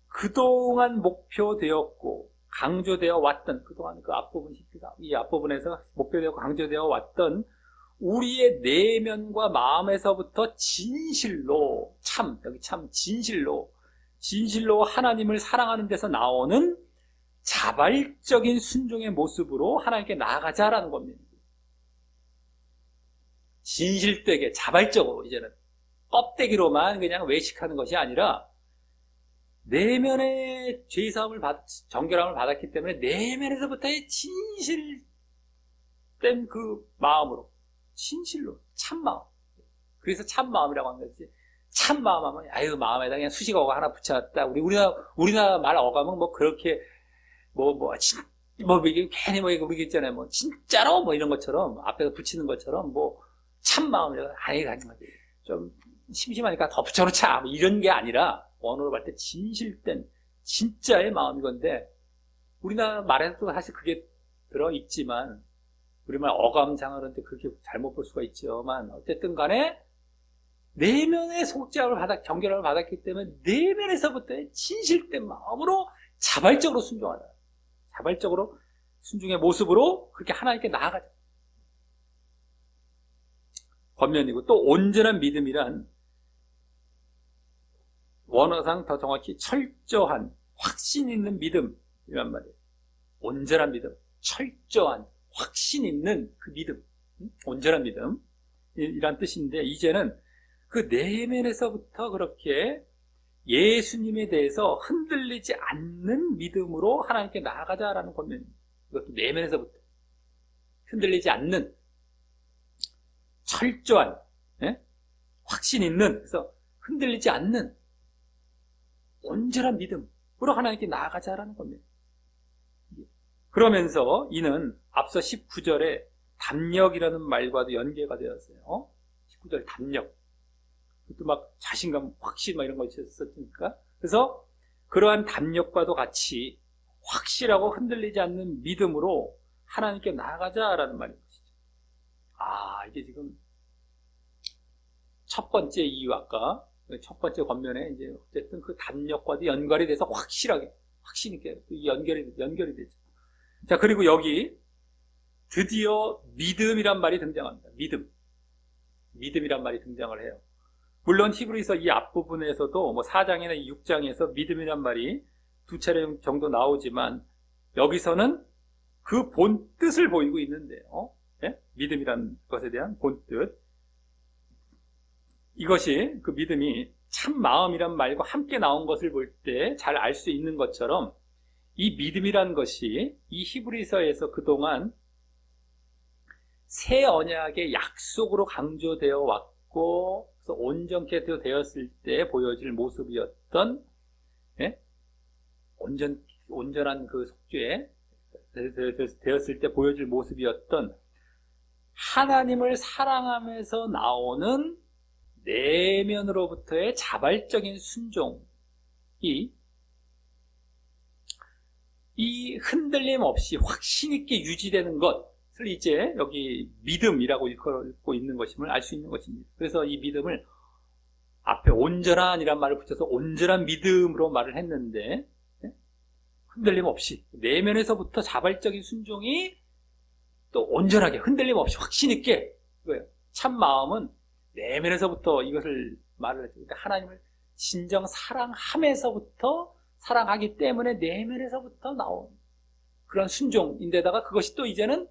그동안 목표되었고 강조되어 왔던, 그동안 그 앞부분입니다. 이 앞부분에서 목표되었고 강조되어 왔던 우리의 내면과 마음에서부터 진실로, 여기 참 진실로 하나님을 사랑하는 데서 나오는 자발적인 순종의 모습으로 하나님께 나아가자라는 겁니다. 진실되게 자발적으로, 이제는 껍데기로만 그냥 외식하는 것이 아니라 내면의 죄사함을 정결함을 받았기 때문에 내면에서부터의 진실된 그 마음으로, 진실로, 참마음. 그래서 참마음이라고 하는 거지. 참마음 하면 마음에다 그냥 수식어가 하나 붙여놨다. 우리나라 말 어감은 그렇게 이게 괜히 우리 있잖아요. 진짜로 이런 것처럼 앞에서 붙이는 것처럼 참마음이라고 좀 심심하니까 더 붙여놓자 이런 게 아니라 원어로 볼 때 진실된 진짜의 마음이건데, 우리나라 말에도 사실 그게 들어있지만 우리말 어감상으로는 그렇게 잘못 볼 수가 있지만 어쨌든 간에 내면의 정결함을 받았기 때문에 내면에서부터의 진실된 마음으로 자발적으로 순종하다. 자발적으로 순종의 모습으로 그렇게 하나님께 나아가자. 겉면이고, 또 온전한 믿음이란 원어상 더 정확히 철저한 확신 있는 믿음이란 말이에요. 온전한 믿음, 철저한 확신 있는 그 믿음, 온전한 믿음 이란 뜻인데, 이제는 그 내면에서부터 그렇게 예수님에 대해서 흔들리지 않는 믿음으로 하나님께 나아가자라는 권면입니다. 이것도 내면에서부터 흔들리지 않는 철저한, 확신 있는, 그래서 흔들리지 않는 온전한 믿음으로 하나님께 나아가자라는 겁니다. 그러면서 이는 앞서 19절에 담력이라는 말과도 연계가 되었어요. 19절 담력. 그것도 자신감, 확신 이런 거 있었으니까. 그래서 그러한 담력과도 같이 확실하고 흔들리지 않는 믿음으로 하나님께 나아가자라는 말인 것이죠. 이게 지금 첫 번째 이유, 아까 첫 번째 권면에 이제 어쨌든 그 담력과도 연결이 돼서 확실하게, 확신 있게 연결이 되죠. 자, 그리고 여기 드디어 믿음이란 말이 등장합니다. 믿음이란 말이 등장을 해요. 물론 히브리서 이 앞부분에서도 4장이나 6장에서 믿음이란 말이 두 차례 정도 나오지만 여기서는 그 본뜻을 보이고 있는데요. 믿음이란 것에 대한 본뜻. 이것이 그 믿음이 참 마음이란 말과 함께 나온 것을 볼 때 잘 알 수 있는 것처럼 이 믿음이란 것이 이 히브리서에서 그동안 새 언약의 약속으로 강조되어 왔고, 그래서 온전케 되었을 때 보여질 모습이었던, 온전한 그 속죄 되었을 때 보여질 모습이었던 하나님을 사랑하면서 나오는 내면으로부터의 자발적인 순종이 이 흔들림 없이 확신 있게 유지되는 것을 이제 여기 믿음이라고 읽고 있는 것임을 알 수 있는 것입니다. 그래서 이 믿음을 앞에 온전한이란 말을 붙여서 온전한 믿음으로 말을 했는데, 흔들림 없이 내면에서부터 자발적인 순종이 또 온전하게 흔들림 없이 확신 있게 이거예요. 참 마음은 내면에서부터 이것을 말을 했죠. 하나님을 진정 사랑함에서부터 사랑하기 때문에 내면에서부터 나온 그런 순종인데다가 그것이 또 이제는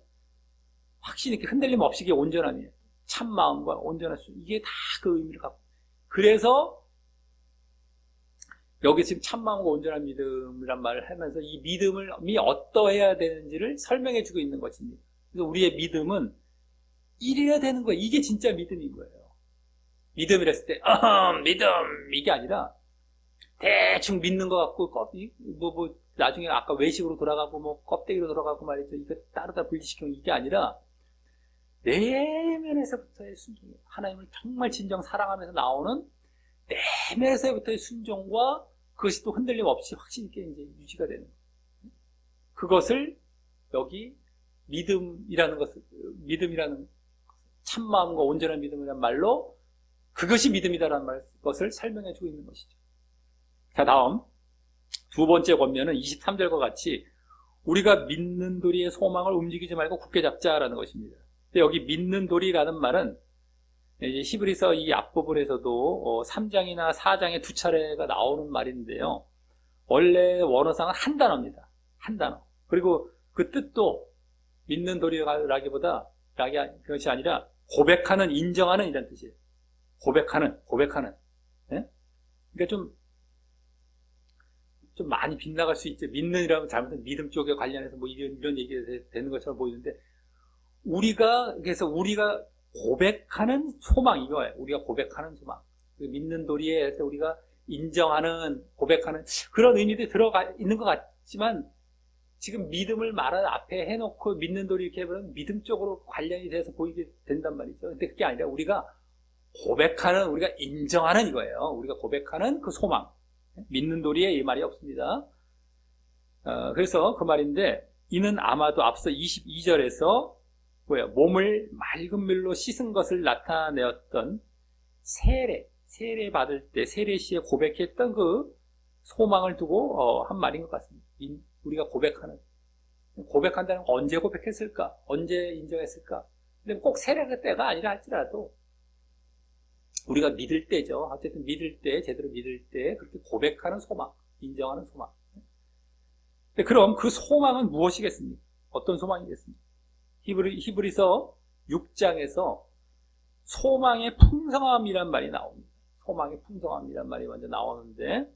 확신 있게 흔들림 없이 이게 온전함이에요. 참 마음과 온전한 순종 이게 다 그 의미를 갖고 그래서 여기 지금 참 마음과 온전한 믿음이란 말을 하면서 이 믿음이 어떠해야 되는지를 설명해 주고 있는 것입니다. 그래서 우리의 믿음은 이래야 되는 거예요. 이게 진짜 믿음인 거예요. 믿음이랬을 때 믿음 이게 아니라 대충 믿는 것 같고 나중에 아까 외식으로 돌아가고 뭐 껍데기로 돌아가고 말이죠. 이거 따르다 분리시키고 이게 아니라 내면에서부터의 순종이에요. 하나님을 정말 진정 사랑하면서 나오는 내면에서부터의 순종과 그것이 또 흔들림 없이 확신 있게 이제 유지가 되는 거예요. 그것을 여기 믿음이라는 참 마음과 온전한 믿음이라는 말로 그것이 믿음이다라는 것을 설명해 주고 있는 것이죠. 자, 다음 두 번째 권면은 23절과 같이 우리가 믿는 도리의 소망을 움직이지 말고 굳게 잡자라는 것입니다. 근데 여기 믿는 도리라는 말은 이제 히브리서 이 앞부분에서도 3장이나 4장에 두 차례가 나오는 말인데요. 원래 원어상은 한 단어입니다. 한 단어. 그리고 그 뜻도 믿는 도리라기보다 그것이 아니라 고백하는, 인정하는 이런 뜻이에요. 고백하는. 예? 그러니까 좀 많이 빗나갈 수 있죠. 믿는이라면 잘못하면 믿음 쪽에 관련해서 뭐 이런 얘기가 되는 것처럼 보이는데 그래서 우리가 고백하는 소망 이거예요. 우리가 고백하는 소망. 믿는 도리에 우리가 인정하는, 고백하는 그런 의미도 들어가 있는 것 같지만 지금 믿음을 말하는 앞에 해놓고 믿는 도리 이렇게 해보면 믿음 쪽으로 관련이 돼서 보이게 된단 말이죠. 근데 그게 아니라 우리가 고백하는, 우리가 인정하는 이거예요. 우리가 고백하는 그 소망. 믿는 도리에 이 말이 없습니다. 그래서 그 말인데 이는 아마도 앞서 22절에서 몸을 맑은 물로 씻은 것을 나타내었던 세례 받을 때 세례 시에 고백했던 그 소망을 두고 한 말인 것 같습니다. 우리가 고백한다는 건 언제 고백했을까? 언제 인정했을까? 근데 꼭 세례 때가 아니라 할지라도 우리가 믿을 때죠. 어쨌든 제대로 믿을 때 그렇게 고백하는 소망, 인정하는 소망. 그럼 그 소망은 무엇이겠습니까? 어떤 소망이겠습니까? 히브리서 6장에서 소망의 풍성함이란 말이 나옵니다. 소망의 풍성함이란 말이 먼저 나오는데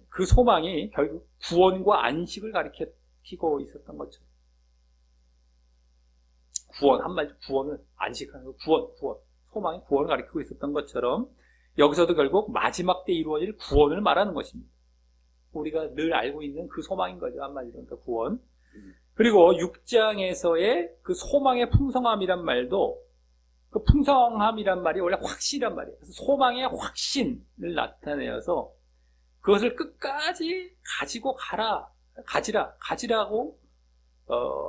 그 소망이 결국 구원과 안식을 가리키고 있었던 것처럼 한마디로 구원을 안식하는 거, 구원 소망이 구원을 가리키고 있었던 것처럼 여기서도 결국 마지막 때 이루어질 구원을 말하는 것입니다. 우리가 늘 알고 있는 그 소망인 거죠. 한마디로 그러니까 구원. 그리고 6장에서의 그 소망의 풍성함이란 말도 그 풍성함이란 말이 원래 확신이란 말이에요. 그래서 소망의 확신을 나타내어서 그것을 끝까지 가지고 가지라고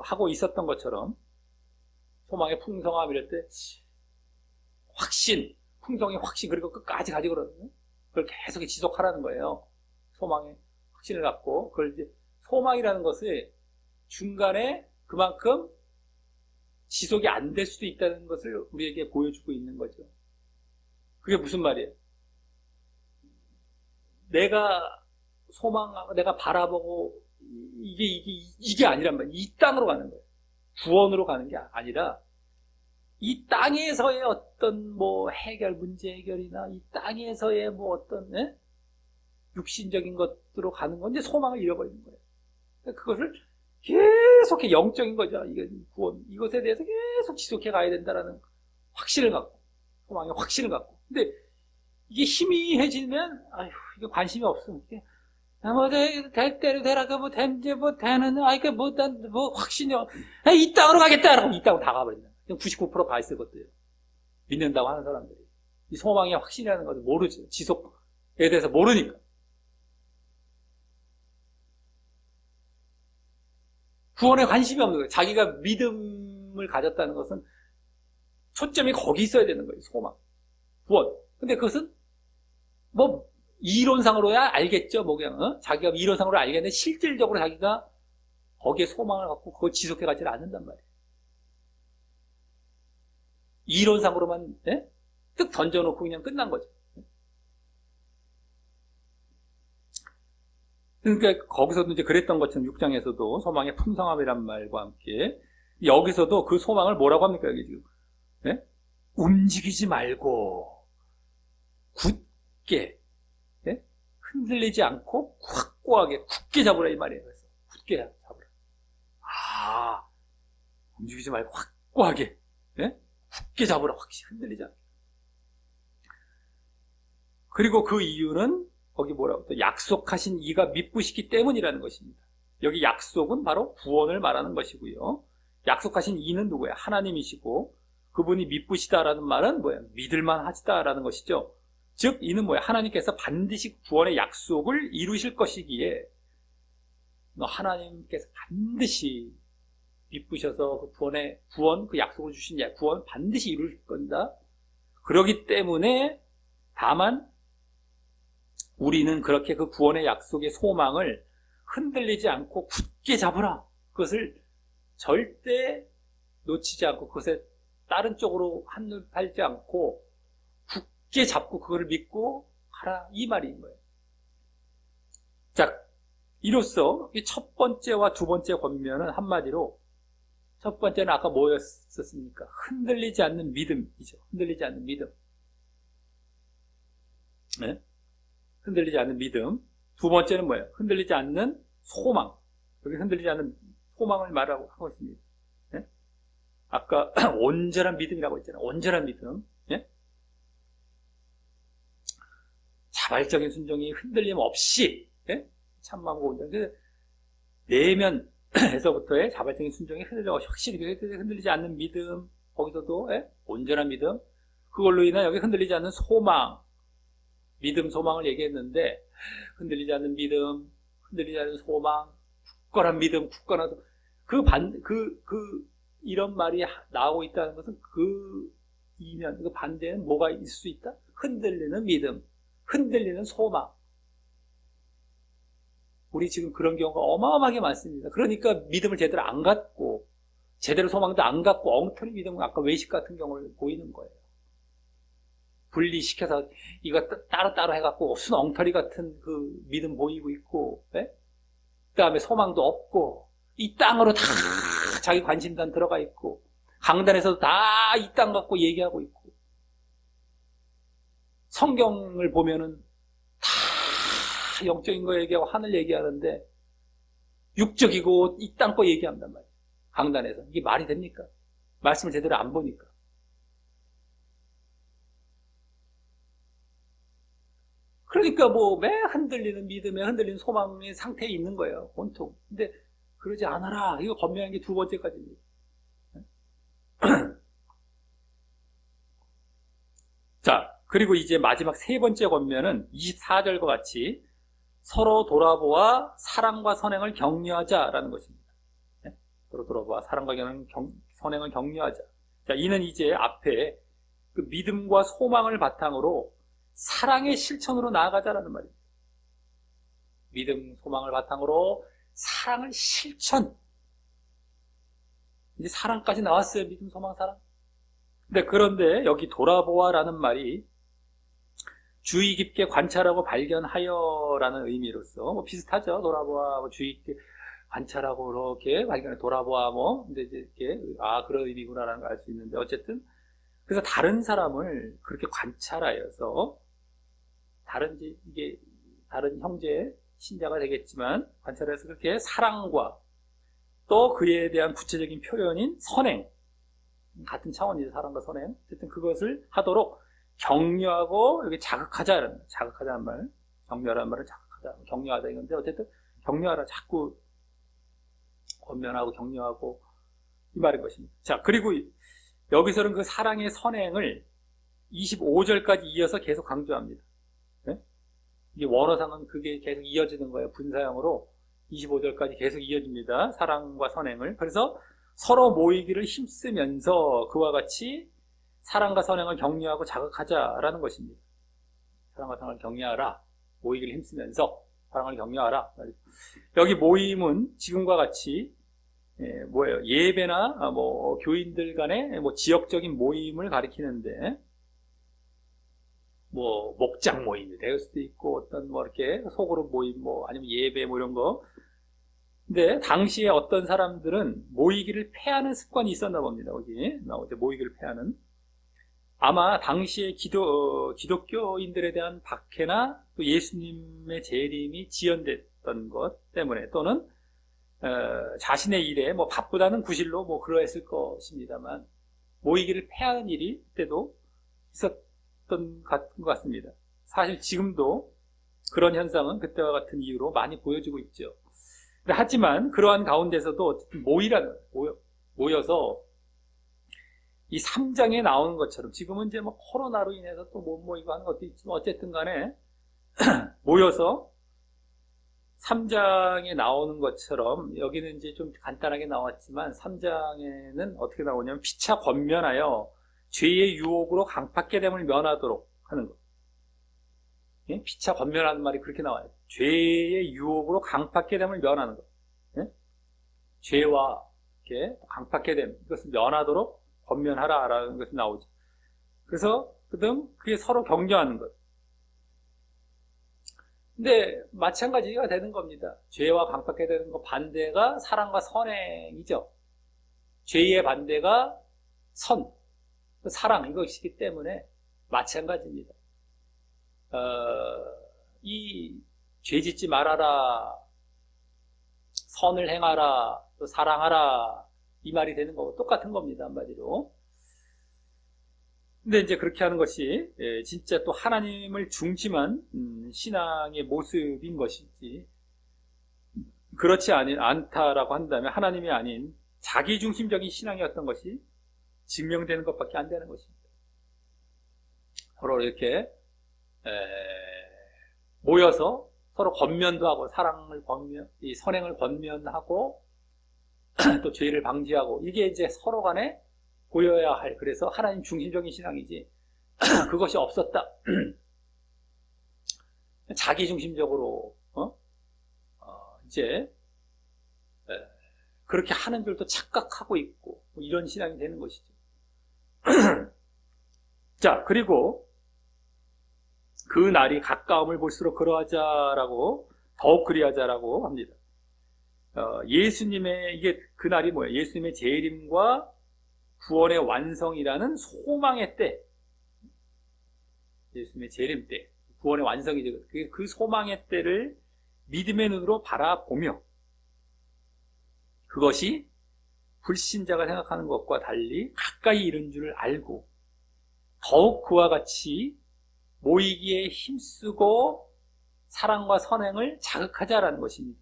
하고 있었던 것처럼 소망의 풍성함 이럴 때 풍성의 확신 그리고 끝까지 가지고 그걸 계속 지속하라는 거예요. 소망의 확신을 갖고 그걸 이제 소망이라는 것을 중간에 그만큼 지속이 안 될 수도 있다는 것을 우리에게 보여주고 있는 거죠. 그게 무슨 말이에요? 내가 바라보고 이게 아니란 말이에요. 이 땅으로 가는 거예요. 구원으로 가는 게 아니라 이 땅에서의 어떤 해결, 문제 해결이나 이 땅에서의 어떤 육신적인 것으로 가는 건데 소망을 잃어버리는 거예요. 그것을 계속 영적인 거죠. 이게 구원, 이것에 대해서 계속 지속해 가야 된다라는 확신을 갖고, 소망의 확신을 갖고. 근데 이게 희미해지면, 이게 관심이 없어. 될 대로 되라고, 되는, 확신이, 이 땅으로 가겠다라고 이 땅으로 다 가버린다. 99% 가 있을 것들이에요. 믿는다고 하는 사람들이. 이 소망의 확신이라는 것을 모르죠. 지속에 대해서 모르니까. 구원에 관심이 없는 거예요. 자기가 믿음을 가졌다는 것은 초점이 거기 있어야 되는 거예요. 소망, 구원. 근데 그것은 이론상으로야 알겠죠. 그냥 자기가 이론상으로 알겠는데 실질적으로 자기가 거기에 소망을 갖고 그걸 지속해 가지를 않는단 말이에요. 이론상으로만 뜩 던져놓고 그냥 끝난 거죠. 그러니까 거기서도 이제 그랬던 것처럼 6장에서도 소망의 풍성함이란 말과 함께 여기서도 그 소망을 뭐라고 합니까? 여기 지금 움직이지 말고 굳게 흔들리지 않고 확고하게 굳게 잡으라 이 말이에요. 그래서 굳게 잡으라. 움직이지 말고 확고하게 굳게 잡으라. 확실히 흔들리지 않게. 그리고 그 이유는 거기 뭐라고 또 약속하신 이가 미쁘시기 때문이라는 것입니다. 여기 약속은 바로 구원을 말하는 것이고요. 약속하신 이는 누구야? 하나님이시고 그분이 미쁘시다라는 말은 뭐야? 믿을만 하시다라는 것이죠. 즉 이는 뭐야? 하나님께서 반드시 구원의 약속을 이루실 것이기에 하나님께서 반드시 미쁘셔서 그 구원 그 약속을 주신 구원 반드시 이루실 건다. 그러기 때문에 다만 우리는 그렇게 그 구원의 약속의 소망을 흔들리지 않고 굳게 잡으라. 그것을 절대 놓치지 않고 그것에 다른 쪽으로 한눈 팔지 않고 굳게 잡고 그거를 믿고 하라 이 말인 거예요. 자, 이로써 첫 번째와 두 번째 권면은 한마디로 첫 번째는 아까 뭐였었습니까? 흔들리지 않는 믿음이죠. 흔들리지 않는 믿음. 네? 흔들리지 않는 믿음. 두 번째는 뭐예요? 흔들리지 않는 소망. 여기 흔들리지 않는 소망을 말하고 하고 있습니다. 네? 아까 온전한 믿음이라고 했잖아요. 온전한 믿음. 네? 자발적인 순종이 흔들림 없이 참마음과 온전한 내면에서부터의 자발적인 순종이 확실히 흔들리지 않는 믿음. 거기서도 온전한 믿음. 그걸로 인해 여기 흔들리지 않는 소망. 믿음, 소망을 얘기했는데 흔들리지 않는 믿음, 흔들리지 않는 소망, 굳건한 믿음, 굳건한 이런 말이 나오고 있다는 것은 그 이면, 그 반대는 뭐가 있을 수 있다? 흔들리는 믿음, 흔들리는 소망. 우리 지금 그런 경우가 어마어마하게 많습니다. 그러니까 믿음을 제대로 안 갖고 제대로 소망도 안 갖고 엉터리 믿음은 아까 외식 같은 경우를 보이는 거예요. 분리시켜서 이거 따로따로 해갖고 순 엉터리 같은 그 믿음 보이고 있고, 그 다음에 소망도 없고, 이 땅으로 다 자기 관심단 들어가 있고, 강단에서도 다 이 땅 갖고 얘기하고 있고, 성경을 보면은 다 영적인 거 얘기하고 하늘 얘기하는데, 육적이고 이 땅 거 얘기한단 말이에요. 강단에서. 이게 말이 됩니까? 말씀을 제대로 안 보니까. 그러니까 매 흔들리는 믿음에 흔들리는 소망의 상태에 있는 거예요. 온통. 근데 그러지 않아라. 이거 권면한 게 두 번째까지입니다. 자, 그리고 이제 마지막 세 번째 권면은 24절과 같이 서로 돌아보아 사랑과 선행을 격려하자라는 것입니다. 서로 돌아보아 사랑과 선행을 격려하자. 자, 이는 이제 앞에 그 믿음과 소망을 바탕으로 사랑의 실천으로 나아가자라는 말입니다. 믿음, 소망을 바탕으로 사랑을 실천. 이제 사랑까지 나왔어요. 믿음, 소망, 사랑. 그런데 여기 돌아보아라는 말이 주의 깊게 관찰하고 발견하여라는 의미로서 비슷하죠. 돌아보아, 주의 깊게 관찰하고 이렇게 발견해 돌아보아 근데 이제 이렇게 그런 의미구나라는 걸 알 수 있는데 어쨌든 그래서 다른 사람을 그렇게 관찰하여서 다른 형제 신자가 되겠지만 관찰해서 그렇게 사랑과 또 그에 대한 구체적인 표현인 선행, 같은 차원이죠. 사랑과 선행. 어쨌든 그것을 하도록 격려하고 여기 자극하자는 말, 격려라는 말을 자극하자, 격려하자 이건데 어쨌든 격려하라, 자꾸 권면하고 격려하고 이 말인 것입니다. 자, 그리고 여기서는 그 사랑의 선행을 25절까지 이어서 계속 강조합니다. 이게 원어상은 그게 계속 이어지는 거예요. 분사형으로 25절까지 계속 이어집니다. 사랑과 선행을. 그래서 서로 모이기를 힘쓰면서 그와 같이 사랑과 선행을 격려하고 자극하자라는 것입니다. 사랑과 선행을 격려하라. 모이기를 힘쓰면서. 사랑을 격려하라. 여기 모임은 지금과 같이 뭐예요? 예배나 뭐 교인들 간의 뭐 지역적인 모임을 가리키는데 뭐 목장 모임이 될 수도 있고 어떤 뭐 이렇게 소그룹 모임 뭐 아니면 예배 뭐 이런 거. 근데 당시에 어떤 사람들은 모이기를 패하는 습관이 있었나 봅니다. 거기 나오죠. 모이기를 패하는. 아마 당시에 기독교인들에 대한 박해나 또 예수님의 재림이 지연됐던 것 때문에 또는 자신의 일에 뭐 바쁘다는 구실로 뭐 그러했을 것입니다만 모이기를 패하는 일이 그때도 있었던 것 같습니다. 사실 지금도 그런 현상은 그때와 같은 이유로 많이 보여지고 있죠. 하지만 그러한 가운데서도 어쨌든 모여서 이 3장에 나오는 것처럼 지금은 이제 뭐 코로나로 인해서 또 못 모이고 하는 것도 있지만 어쨌든 간에 모여서 3장에 나오는 것처럼 여기는 이제 좀 간단하게 나왔지만 3장에는 어떻게 나오냐면 피차 권면하여 죄의 유혹으로 강팍게 됨을 면하도록 하는 것. 예? 피차 권면하는 말이 그렇게 나와요. 죄의 유혹으로 강팍게 됨을 면하는 것. 예? 죄와 이렇게 강팍게 됨 이것을 면하도록 권면하라라는 것이 나오죠. 그래서 그게 서로 격려하는 것. 근데 마찬가지가 되는 겁니다. 죄와 강팍게 되는 것 반대가 사랑과 선행이죠. 죄의 반대가 사랑 이것이기 때문에 마찬가지입니다. 이 죄 짓지 말아라, 선을 행하라, 또 사랑하라 이 말이 되는 거고 똑같은 겁니다. 한마디로. 근데 이제 그렇게 하는 것이 진짜 또 하나님을 중심한 신앙의 모습인 것이지 그렇지 않다라고 한다면 하나님이 아닌 자기중심적인 신앙이었던 것이 증명되는 것밖에 안 되는 것입니다. 서로 이렇게 모여서 서로 권면도 하고 이 선행을 권면하고 또 죄를 방지하고 이게 이제 서로 간에 보여야 할 그래서 하나님 중심적인 신앙이지 그것이 없었다. 자기 중심적으로 이제 그렇게 하는 줄도 착각하고 있고 뭐 이런 신앙이 되는 것이죠. 자, 그리고 그 날이 가까움을 볼수록 그러하자라고 더욱 그리하자라고 합니다. 예수님의 이게 그 날이 뭐예요? 예수님의 재림과 구원의 완성이라는 소망의 때, 예수님의 재림 때, 구원의 완성이죠. 그 소망의 때를 믿음의 눈으로 바라보며 그것이 불신자가 생각하는 것과 달리 가까이 이른 줄을 알고 더욱 그와 같이 모이기에 힘쓰고 사랑과 선행을 자극하자라는 것입니다.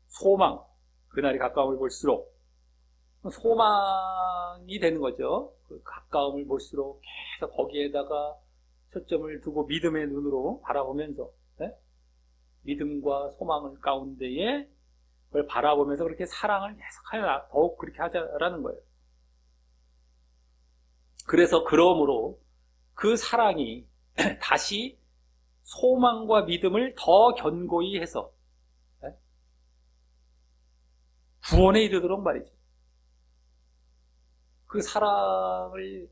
소망, 그날이 가까움을 볼수록 소망이 되는 거죠. 그 가까움을 볼수록 계속 거기에다가 초점을 두고 믿음의 눈으로 바라보면서 믿음과 소망을 가운데에 그걸 바라보면서 그렇게 사랑을 계속하여 더욱 그렇게 하자라는 거예요. 그래서 그러므로 그 사랑이 다시 소망과 믿음을 더 견고히 해서 구원에 이르도록 말이죠. 그 사랑을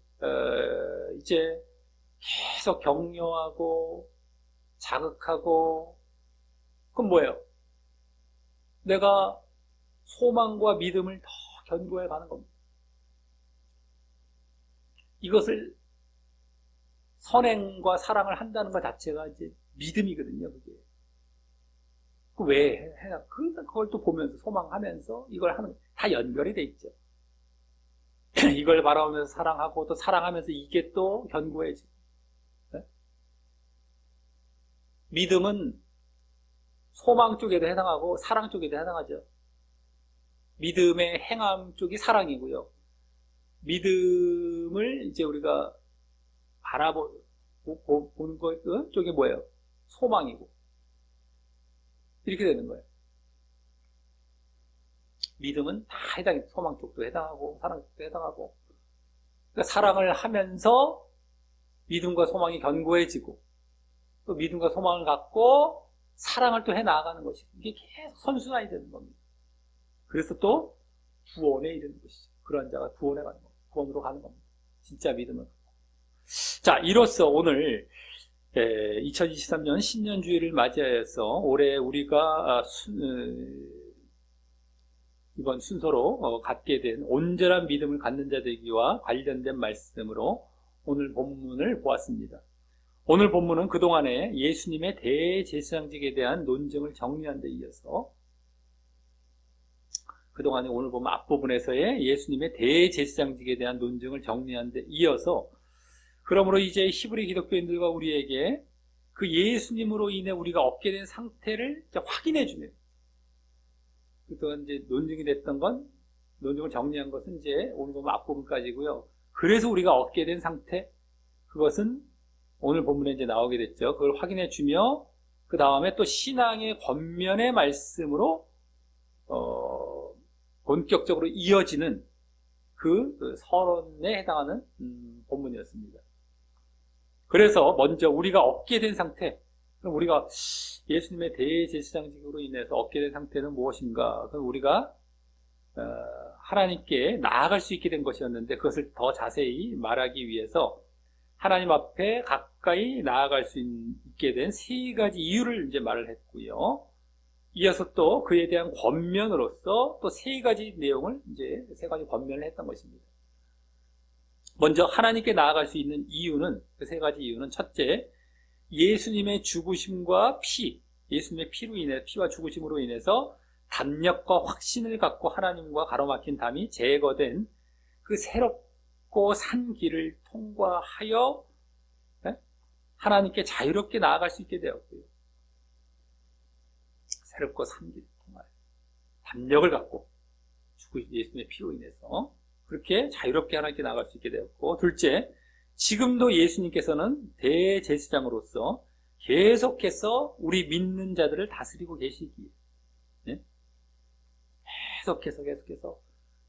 이제 계속 격려하고 자극하고 그건 뭐예요? 내가 소망과 믿음을 더 견고해 가는 겁니다. 이것을 선행과 사랑을 한다는 것 자체가 이제 믿음이거든요, 그게. 왜 해나? 그걸 또 보면서 소망하면서 이걸 하는 다 연결이 돼 있죠. 이걸 바라보면서 사랑하고 또 사랑하면서 이게 또 견고해지고. 네? 믿음은 소망 쪽에도 해당하고 사랑 쪽에도 해당하죠. 믿음의 행함 쪽이 사랑이고요. 믿음을 이제 우리가 보는 것 쪽이 뭐예요? 소망이고. 이렇게 되는 거예요. 믿음은 다 해당해. 소망 쪽도 해당하고, 사랑 쪽도 해당하고. 그러니까 사랑을 하면서 믿음과 소망이 견고해지고 또 믿음과 소망을 갖고 사랑을 또 해 나아가는 것이고 이게 계속 선순환이 되는 겁니다. 그래서 또 구원에 이르는 것이죠. 그런 자가 구원에 가는 겁니다. 구원으로 가는 겁니다. 진짜 믿음을. 자, 이로써 오늘 2023년 신년주의를 맞이하여서 올해 우리가 이번 순서로 갖게 된 온전한 믿음을 갖는 자 되기와 관련된 말씀으로 오늘 본문을 보았습니다. 오늘 본문은 그동안에 예수님의 대제사장직에 대한 논증을 정리한 데 이어서 그동안에 오늘 보면 앞부분에서의 예수님의 대제사장직에 대한 논증을 정리한 데 이어서 그러므로 이제 히브리 기독교인들과 우리에게 그 예수님으로 인해 우리가 얻게 된 상태를 확인해 주는 그동안 이제 논증이 됐던 건 논증을 정리한 것은 이제 오늘 보면 앞부분까지고요. 그래서 우리가 얻게 된 상태 그것은 오늘 본문에 이제 나오게 됐죠. 그걸 확인해 주며 그 다음에 또 신앙의 권면의 말씀으로 본격적으로 이어지는 그 서론에 해당하는 본문이었습니다. 그래서 먼저 우리가 얻게 된 상태, 그럼 우리가 예수님의 대제사장직으로 인해서 얻게 된 상태는 무엇인가? 그럼 우리가 하나님께 나아갈 수 있게 된 것이었는데 그것을 더 자세히 말하기 위해서 하나님 앞에 가까이 나아갈 수 있게 된 세 가지 이유를 이제 말을 했고요. 이어서 또 그에 대한 권면으로서 또 세 가지 내용을 이제 세 가지 권면을 했던 것입니다. 먼저 하나님께 나아갈 수 있는 이유는 그 세 가지 이유는 첫째, 예수님의 죽으심과 예수님의 피와 죽으심으로 인해서 담력과 확신을 갖고 하나님과 가로막힌 담이 제거된 그 새롭고 산 길을 통과하여 하나님께 자유롭게 나아갈 수 있게 되었고요. 새롭고 산 길을 통하여 담력을 갖고 예수님의 피로 인해서 그렇게 자유롭게 하나님께 나아갈 수 있게 되었고, 둘째, 지금도 예수님께서는 대제사장으로서 계속해서 우리 믿는 자들을 다스리고 계시기에 계속해서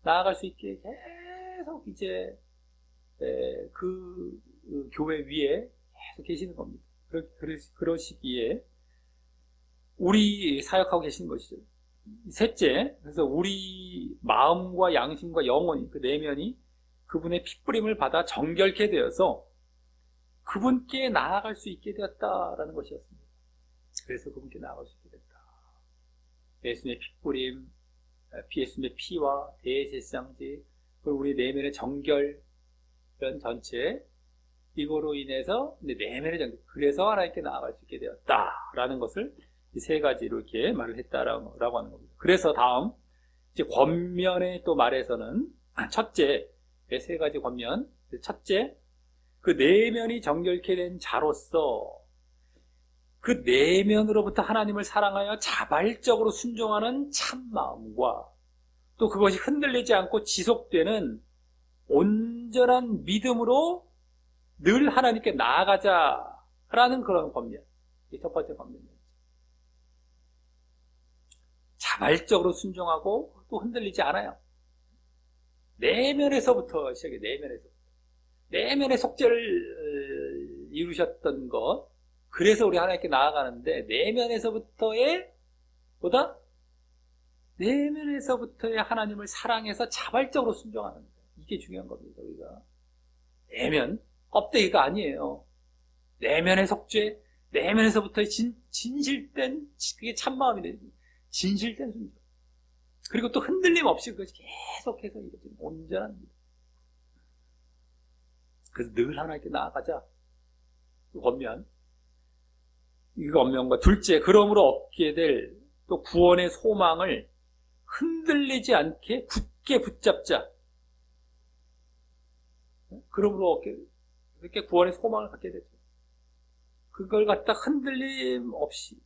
나아갈 수 있게 계속 이제 그 교회 위에 계속 계시는 겁니다. 그러시기에 우리 사역하고 계시는 것이죠. 셋째, 그래서 우리 마음과 양심과 영혼이 그 내면이 그분의 핏부림을 받아 정결케 되어서 그분께 나아갈 수 있게 되었다라는 것이었습니다. 그래서 그분께 나아갈 수 있게 됐다. 예수님의 핏부림, 예수님의 피와 대제사장직, 그리고 우리 내면의 정결 이런 전체 이거로 인해서 내면의 정결, 그래서 하나님께 나아갈 수 있게 되었다라는 것을 이 세 가지로 이렇게 말을 했다라고 하는 겁니다. 그래서 다음 이제 권면의 또 말에서는 첫째, 세 가지 권면. 첫째, 그 내면이 정결케 된 자로서 그 내면으로부터 하나님을 사랑하여 자발적으로 순종하는 참마음과 또 그것이 흔들리지 않고 지속되는 온전한 믿음으로 늘 하나님께 나아가자라는 그런 권면. 이 첫 번째 권면입니다. 자발적으로 순종하고 또 흔들리지 않아요. 내면에서부터 시작해. 내면의 속죄를 이루셨던 것, 그래서 우리 하나님께 나아가는데 내면에서부터의 하나님을 사랑해서 자발적으로 순종하는 거예요. 이게 중요한 겁니다. 우리가 내면 껍데기가 아니에요. 내면의 속죄, 내면에서부터의 진실된 그게 참마음이 진실된 순종. 그리고 또 흔들림 없이 그것이 계속해서 이루어지는 온전한 믿음. 그래서 늘 하나님께 나아가자. 그 권면. 이 권면과 둘째, 그러므로 얻게 될 또 구원의 소망을 흔들리지 않게 굳게 붙잡자. 그러므로 이렇게 구원의 소망을 갖게 되죠. 그걸 갖다 흔들림 없이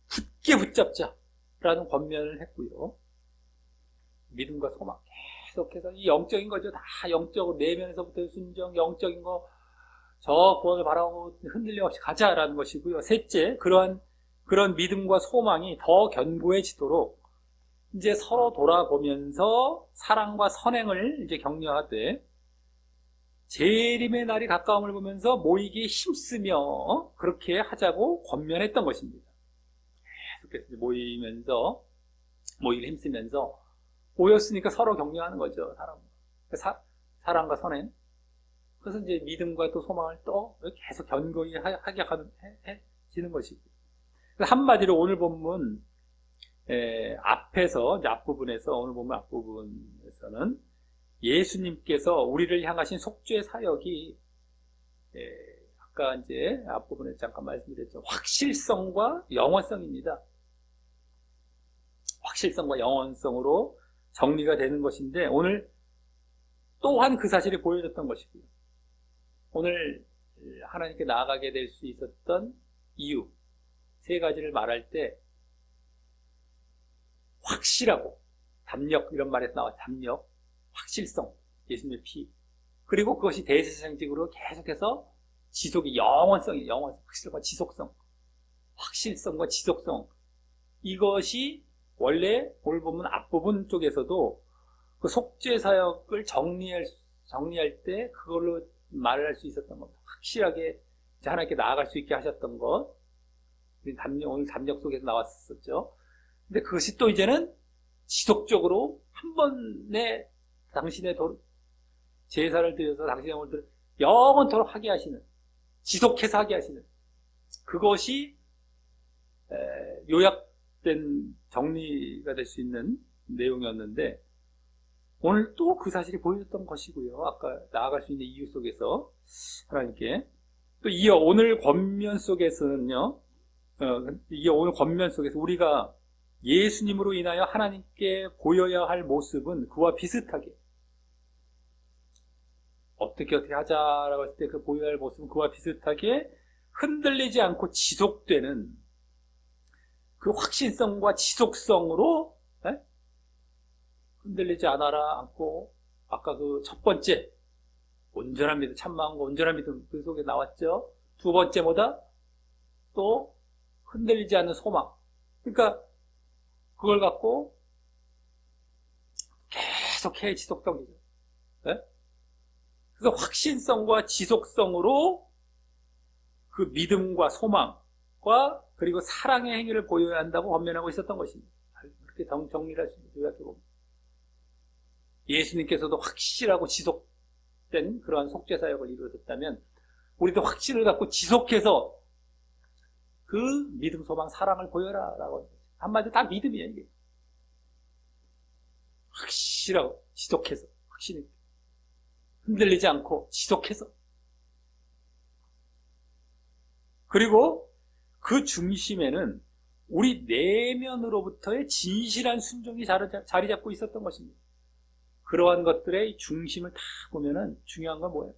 굳게 붙잡자라는 권면을 했고요. 믿음과 소망 계속해서 이 영적인 거죠. 다 영적으로 내면에서부터 순종, 영적인 거 저 구원을 바라고 흔들림 없이 가자라는 것이고요. 셋째, 그런 믿음과 소망이 더 견고해지도록 이제 서로 돌아보면서 사랑과 선행을 이제 격려하되, 재림의 날이 가까움을 보면서 모이기에 힘쓰며 그렇게 하자고 권면했던 것입니다. 계속해서 모이기에 힘쓰면서 모였으니까 서로 격려하는 거죠. 사랑과 선행. 그래서 이제 믿음과 또 소망을 또 계속 견고히 하게 해지는 것이고. 한마디로 오늘 본문 앞에서 이제 앞부분에서 오늘 본문 앞부분에서는 예수님께서 우리를 향하신 속죄 사역이 아까 이제 앞부분에 잠깐 말씀드렸죠. 확실성과 영원성입니다. 확실성과 영원성으로 정리가 되는 것인데 오늘 또한 그 사실이 보여졌던 것이고요. 오늘 하나님께 나아가게 될 수 있었던 이유 세 가지를 말할 때 확실하고 담력 이런 말에서 나와 담력, 확실성, 예수님의 피 그리고 그것이 대세상식으로 계속해서 지속이 영원성이 확실과 지속성 확실성과 지속성 이것이 원래 오늘 보면 앞부분 쪽에서도 그 속죄 사역을 정리할 때 그걸로 말을 할 수 있었던 겁니다. 확실하게 하나님께 나아갈 수 있게 하셨던 것 오늘 담력 속에서 나왔었죠. 근데 그것이 또 이제는 지속적으로 한 번에 당신의 제사를 드려서 당신의 영혼들을 영원토록 하게 하시는 지속해서 하게 하시는 그것이 요약된 정리가 될 수 있는 내용이었는데 오늘 또 그 사실이 보여졌던 것이고요. 아까 나아갈 수 있는 이유 속에서 하나님께 또 이어 오늘 권면 속에서는요. 오늘 권면 속에서 우리가 예수님으로 인하여 하나님께 보여야 할 모습은 그와 비슷하게 어떻게 하자라고 했을 때 그 보여야 할 모습은 그와 비슷하게 흔들리지 않고 지속되는 그 확신성과 지속성으로 흔들리지 않고 아까 그 첫 번째 온전한 믿음 참마음과 온전한 믿음 그 속에 나왔죠. 두 번째 뭐다? 또 흔들리지 않는 소망. 그러니까 그걸 갖고 계속해 지속적이죠. 그래서 확신성과 지속성으로 그 믿음과 소망과 그리고 사랑의 행위를 보여야 한다고 권면하고 있었던 것입니다. 그렇게 정리를 할 수 있는 요약해보면 예수님께서도 확실하고 지속된 그러한 속죄 사역을 이루어졌다면 우리도 확신을 갖고 지속해서 그 믿음, 소망, 사랑을 보여라 라고 한마디로 다 믿음이에요. 이게 확실하고 지속해서 확신이 흔들리지 않고 지속해서 그리고 그 중심에는 우리 내면으로부터의 진실한 순종이 자리 잡고 있었던 것입니다. 그러한 것들의 중심을 다 보면은 중요한 건 뭐예요?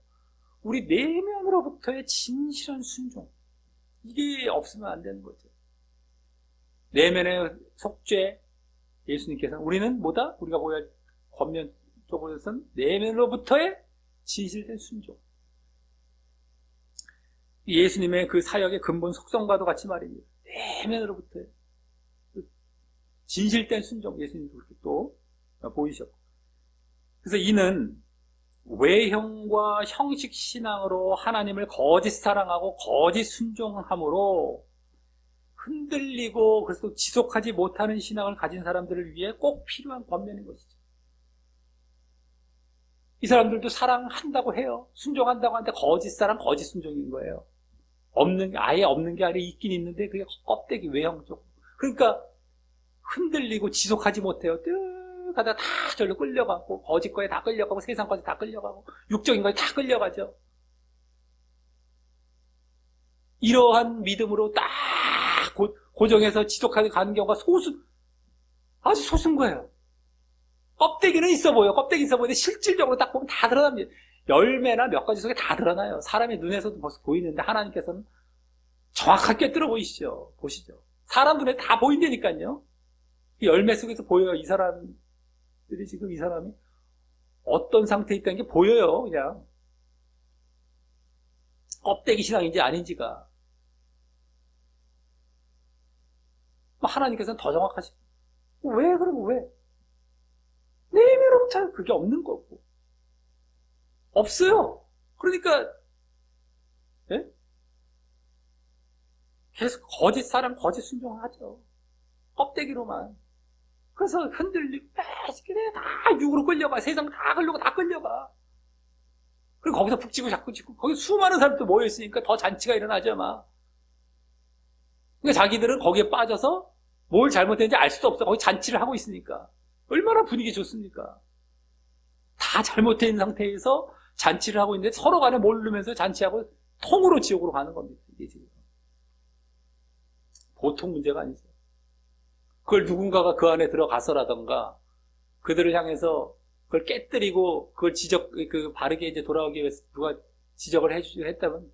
우리 내면으로부터의 진실한 순종. 이게 없으면 안 되는 거죠. 내면의 속죄, 예수님께서는 우리는 뭐다? 우리가 보여야 할 권면 쪽으로서는 내면으로부터의 진실된 순종. 예수님의 그 사역의 근본 속성과도 같이 말입니다. 내면으로부터의 진실된 순종, 예수님도 그렇게 또 보이셨고. 그래서 이는 외형과 형식 신앙으로 하나님을 거짓 사랑하고 거짓 순종함으로 흔들리고 그래서 지속하지 못하는 신앙을 가진 사람들을 위해 꼭 필요한 권면인 것이죠. 이 사람들도 사랑한다고 해요. 순종한다고 하는데 거짓 사랑, 거짓 순종인 거예요. 아예 없는 게 아니라 있긴 있는데 그게 껍데기 외형적. 그러니까 흔들리고 지속하지 못해요. 가다 다 절로 끌려가고 거짓 거에 다 끌려가고 세상 거에 다 끌려가고 육적인 거에 다 끌려가죠. 이러한 믿음으로 딱 고정해서 지속하게 가는 경우가 아주 소수인 거예요. 껍데기는 있어 보여. 껍데기 있어 보이는데 실질적으로 딱 보면 다 드러납니다. 열매나 몇 가지 속에 다 드러나요. 사람의 눈에서도 벌써 보이는데 하나님께서는 정확하게 꿰뚫어 보이시죠. 보시죠. 사람 눈에 다 보인다니까요. 열매 속에서 보여요. 이 사람들이 지금 이 사람이 어떤 상태에 있다는 게 보여요. 그냥 껍데기 신앙인지 아닌지가. 하나님께서는 더 정확하시고 왜 그러고 왜? 내면으로부터 그게 없는 거고 없어요. 그러니까 예? 계속 거짓 사람 거짓 순종하죠. 껍데기로만. 그래서 흔들리고 그래 다 육으로 끌려가. 세상 다 끌려가 다 끌려가. 그리고 거기서 푹 찌고 자꾸 찌고 거기 수많은 사람도 모여있으니까 더 잔치가 일어나죠 막. 그러니까 자기들은 거기에 빠져서 뭘 잘못했는지 알 수도 없어. 거기 잔치를 하고 있으니까. 얼마나 분위기 좋습니까? 다 잘못된 있는 상태에서 잔치를 하고 있는데 서로 간에 모르면서 잔치하고 통으로 지옥으로 가는 겁니다. 이게 지금. 보통 문제가 아니죠. 그걸 누군가가 그 안에 들어가서라던가 그들을 향해서 그걸 깨뜨리고 그걸 바르게 이제 돌아오기 위해서 누가 지적을 했다면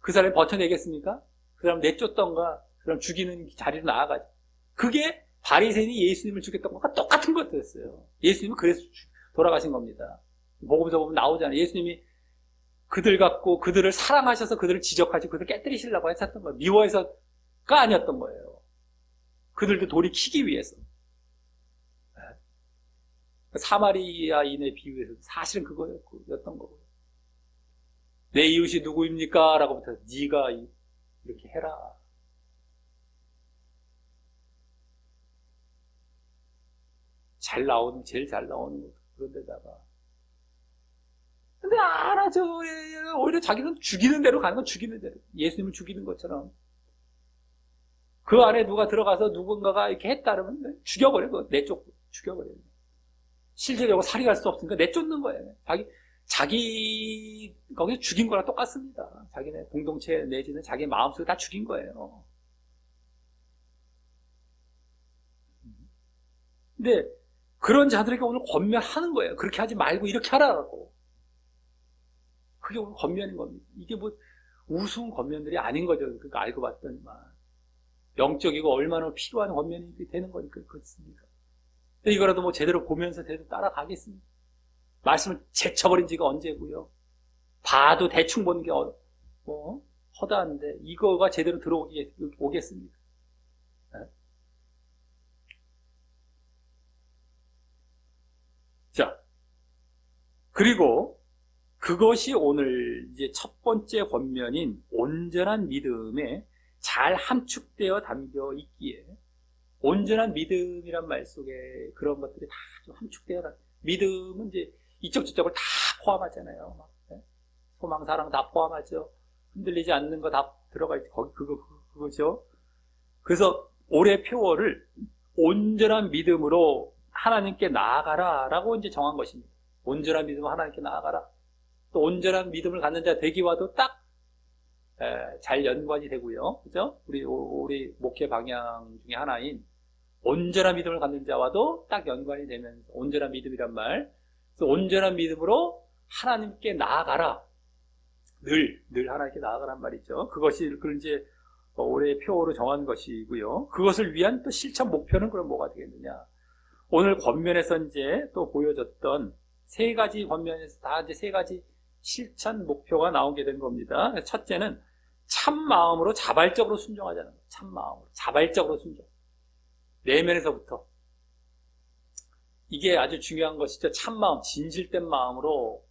그 사람이 버텨내겠습니까? 그 사람 내쫓던가 그 사람 죽이는 자리로 나아가죠. 그게 바리새인이 예수님을 죽였던 것과 똑같은 것들이었어요. 예수님은 그래서 돌아가신 겁니다. 복음서 보면 나오잖아요. 예수님이 그들 갖고 그들을 사랑하셔서 그들을 지적하시고 그들을 깨뜨리시려고 하셨던 거예요. 미워해서가 아니었던 거예요. 그들도 돌이키기 위해서. 사마리아인의 비유에서 사실은 그거였던 거고요. 내 이웃이 누구입니까? 라고 부터 네가 이렇게 해라. 제일 잘 나오는 것. 그런 데다가. 근데 알아죠. 오히려 자기는 죽이는 대로 가는 건 죽이는 대로. 예수님을 죽이는 것처럼. 그 안에 누가 들어가서 누군가가 이렇게 했다 그러면 죽여버려. 내쫓고 죽여버려요. 실제적으로 살해할 수 없으니까 내쫓는 거예요. 자기 거기서 죽인 거랑 똑같습니다. 자기네 공동체 내지는 자기 마음속에 다 죽인 거예요. 근데 그런 자들에게 오늘 권면하는 거예요. 그렇게 하지 말고 이렇게 하라고. 그게 오늘 권면인 겁니다. 이게 뭐 우스운 권면들이 아닌 거죠. 그러니까 알고 봤더니만 영적이고 얼마나 필요한 권면이 되는 거니까 그렇습니다. 이거라도 뭐 제대로 보면서 제대로 따라가겠습니다. 말씀을 제쳐버린 지가 언제고요. 봐도 대충 보는 게 허다한데 이거가 제대로 들어오겠습니다. 네. 자, 그리고 그것이 오늘 이제 첫 번째 권면인 온전한 믿음에 잘 함축되어 담겨 있기에 온전한 믿음이란 말 속에 그런 것들이 다 좀 함축되어 믿음은 이제 이쪽 저쪽을 다 포함하잖아요. 소망, 사랑 다 포함하죠. 흔들리지 않는 거 다 들어가 있죠. 거기 그거죠. 그래서 올해 표어를 온전한 믿음으로 하나님께 나아가라라고 이제 정한 것입니다. 온전한 믿음으로 하나님께 나아가라. 또 온전한 믿음을 갖는 자 되기와도 딱 잘 연관이 되고요. 그죠? 우리 목회 방향 중에 하나인 온전한 믿음을 갖는 자와도 딱 연관이 되면서 온전한 믿음이란 말. 그래서 온전한 믿음으로 하나님께 나아가라. 늘 하나님께 나아가란 말이죠. 그것이 그걸 이제 올해 표어로 정한 것이고요. 그것을 위한 또 실천 목표는 그럼 뭐가 되겠느냐? 오늘 권면에서 이제 또 보여졌던 세 가지 권면에서 다 이제 세 가지 실천 목표가 나오게 된 겁니다. 첫째는 참 마음으로 자발적으로 순종하자는 거예요. 참 마음으로 자발적으로 순종. 내면에서부터. 이게 아주 중요한 것이죠. 참 마음, 진실된 마음으로,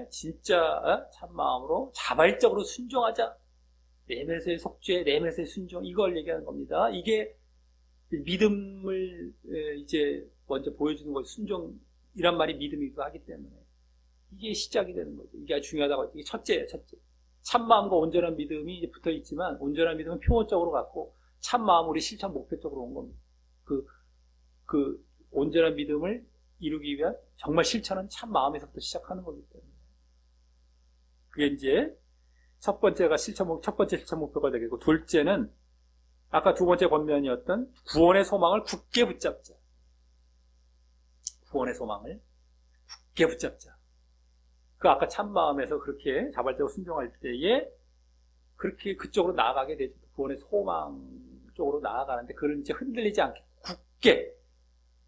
진짜 참 마음으로 자발적으로 순종하자. 내면에서의 속죄, 내면에서의 순종, 이걸 얘기하는 겁니다. 이게 믿음을 이제 먼저 보여주는 것, 순종이란 말이 믿음이기도 하기 때문에 이게 시작이 되는 거죠. 이게 아주 중요하다고. 이게 첫째예요, 첫째. 참마음과 온전한 믿음이 이제 붙어 있지만, 온전한 믿음은 표어적으로 갖고, 참마음은 우리 실천 목표적으로 온 겁니다. 그 온전한 믿음을 이루기 위한 정말 실천은 참마음에서부터 시작하는 거기 때문에. 그게 이제 첫 번째 실천 목표가 되겠고, 둘째는 아까 두 번째 권면이었던 구원의 소망을 굳게 붙잡자. 구원의 소망을 굳게 붙잡자. 아까 참마음에서 그렇게 자발적으로 순종할 때에 그렇게 그쪽으로 나아가게 되죠. 구원의 소망 쪽으로 나아가는데 그걸 이제 흔들리지 않게 굳게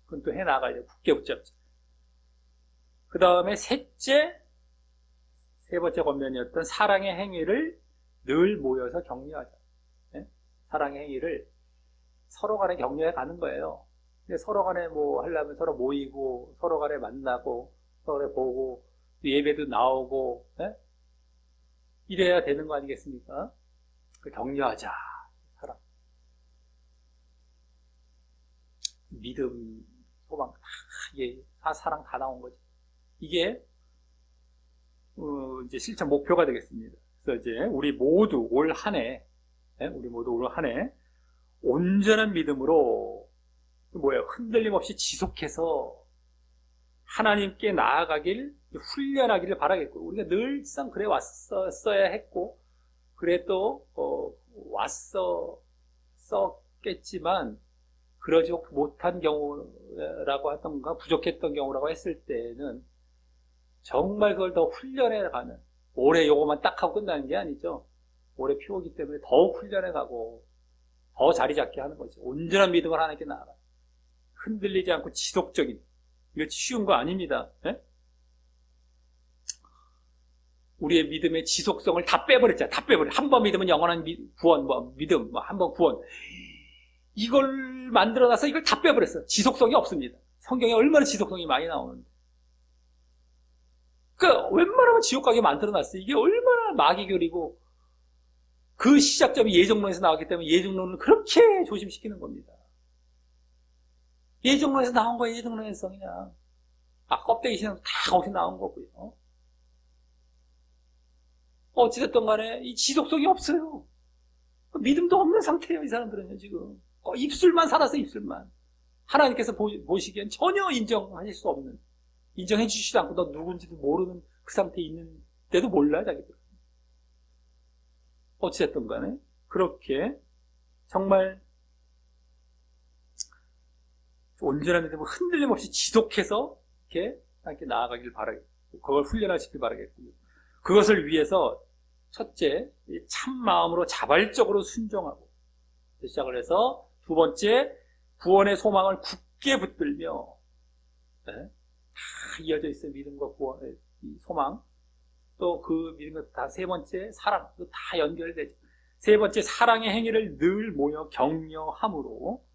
그건 또 해나가야 돼요. 굳게 붙잡자. 그 다음에 세 번째 권면이었던 사랑의 행위를 늘 모여서 격려하자. 사랑의 행위를 서로 간에 격려해 가는 거예요. 서로 간에 뭐 하려면 서로 모이고 서로 간에 만나고 서로 간에 보고 예배도 나오고 이래야 되는 거 아니겠습니까? 격려하자. 사랑. 믿음, 소망, 이게 사랑 다 나온 거죠. 이게, 이제 실천 목표가 되겠습니다. 그래서 이제 우리 모두 올 한 해, 온전한 믿음으로, 흔들림 없이 지속해서 하나님께 나아가길 훈련하기를 바라겠고, 우리가 늘상 그래 왔었어야 했고, 그래 또 왔었겠지만 그러지 못한 경우라고 하던가 부족했던 경우라고 했을 때는 정말 그걸 더 훈련해가는, 올해 요거만 딱 하고 끝나는 게 아니죠. 올해 표이기 때문에 더욱 훈련해가고 더 자리 잡게 하는 거죠. 온전한 믿음을 하나님께 나아가, 흔들리지 않고 지속적인, 이거 쉬운 거 아닙니다. 네? 우리의 믿음의 지속성을 다 빼버렸잖아요. 다 빼버려. 한 번 믿으면 영원한 구원, 믿음, 한 번 구원. 이걸 만들어놔서 이걸 다 빼버렸어요. 지속성이 없습니다. 성경에 얼마나 지속성이 많이 나오는데. 웬만하면 지옥 가게 만들어놨어요. 이게 얼마나 마귀교리고, 그 시작점이 예정론에서 나왔기 때문에 예정론을 그렇게 조심시키는 겁니다. 예정론에서 나온 거예요. 예정론에서 그냥. 껍데기 신앙 다 거기서 나온 거고요. 어찌됐든 간에 이 지속성이 없어요. 믿음도 없는 상태예요. 이 사람들은요, 지금. 입술만 살아서 입술만. 하나님께서 보시기엔 전혀 인정하실 수 없는, 인정해 주시지도 않고 너 누군지도 모르는 그 상태에 있는데도 몰라요, 자기들. 어찌됐든 간에 그렇게 정말 온전한 믿음을 흔들림 없이 지속해서 이렇게 나아가길 바라겠고, 그걸 훈련하시길 바라겠고요. 그것을 위해서 첫째, 참 마음으로 자발적으로 순종하고 시작을 해서, 두 번째, 구원의 소망을 굳게 붙들며, 네? 다 이어져 있어요. 믿음과 구원의 소망. 또 그 믿음과 다 세 번째, 사랑. 또 다 연결되죠. 세 번째, 사랑의 행위를 늘 모여 격려함으로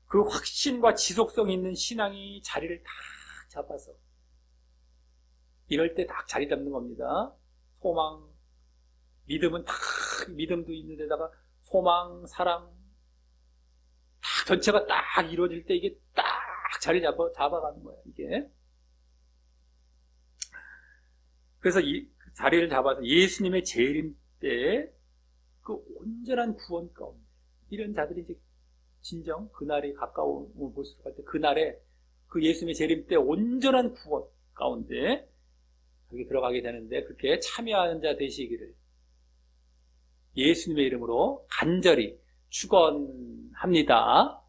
그 확신과 지속성 있는 신앙이 자리를 딱 잡아서, 이럴 때 딱 자리 잡는 겁니다. 소망, 믿음은 딱, 믿음도 있는 데다가 소망, 사랑, 딱 전체가 딱 이루어질 때 이게 딱 자리 잡아가는 거예요, 이게. 그래서 이 자리를 잡아서 예수님의 재림 때 그 온전한 구원 가운데, 이런 자들이 이제 진정 그날이 가까운 볼수록 할 때, 그날에 그 예수님의 재림 때 온전한 구원 가운데 거기 들어가게 되는데, 그렇게 참여하는 자 되시기를 예수님의 이름으로 간절히 축원합니다.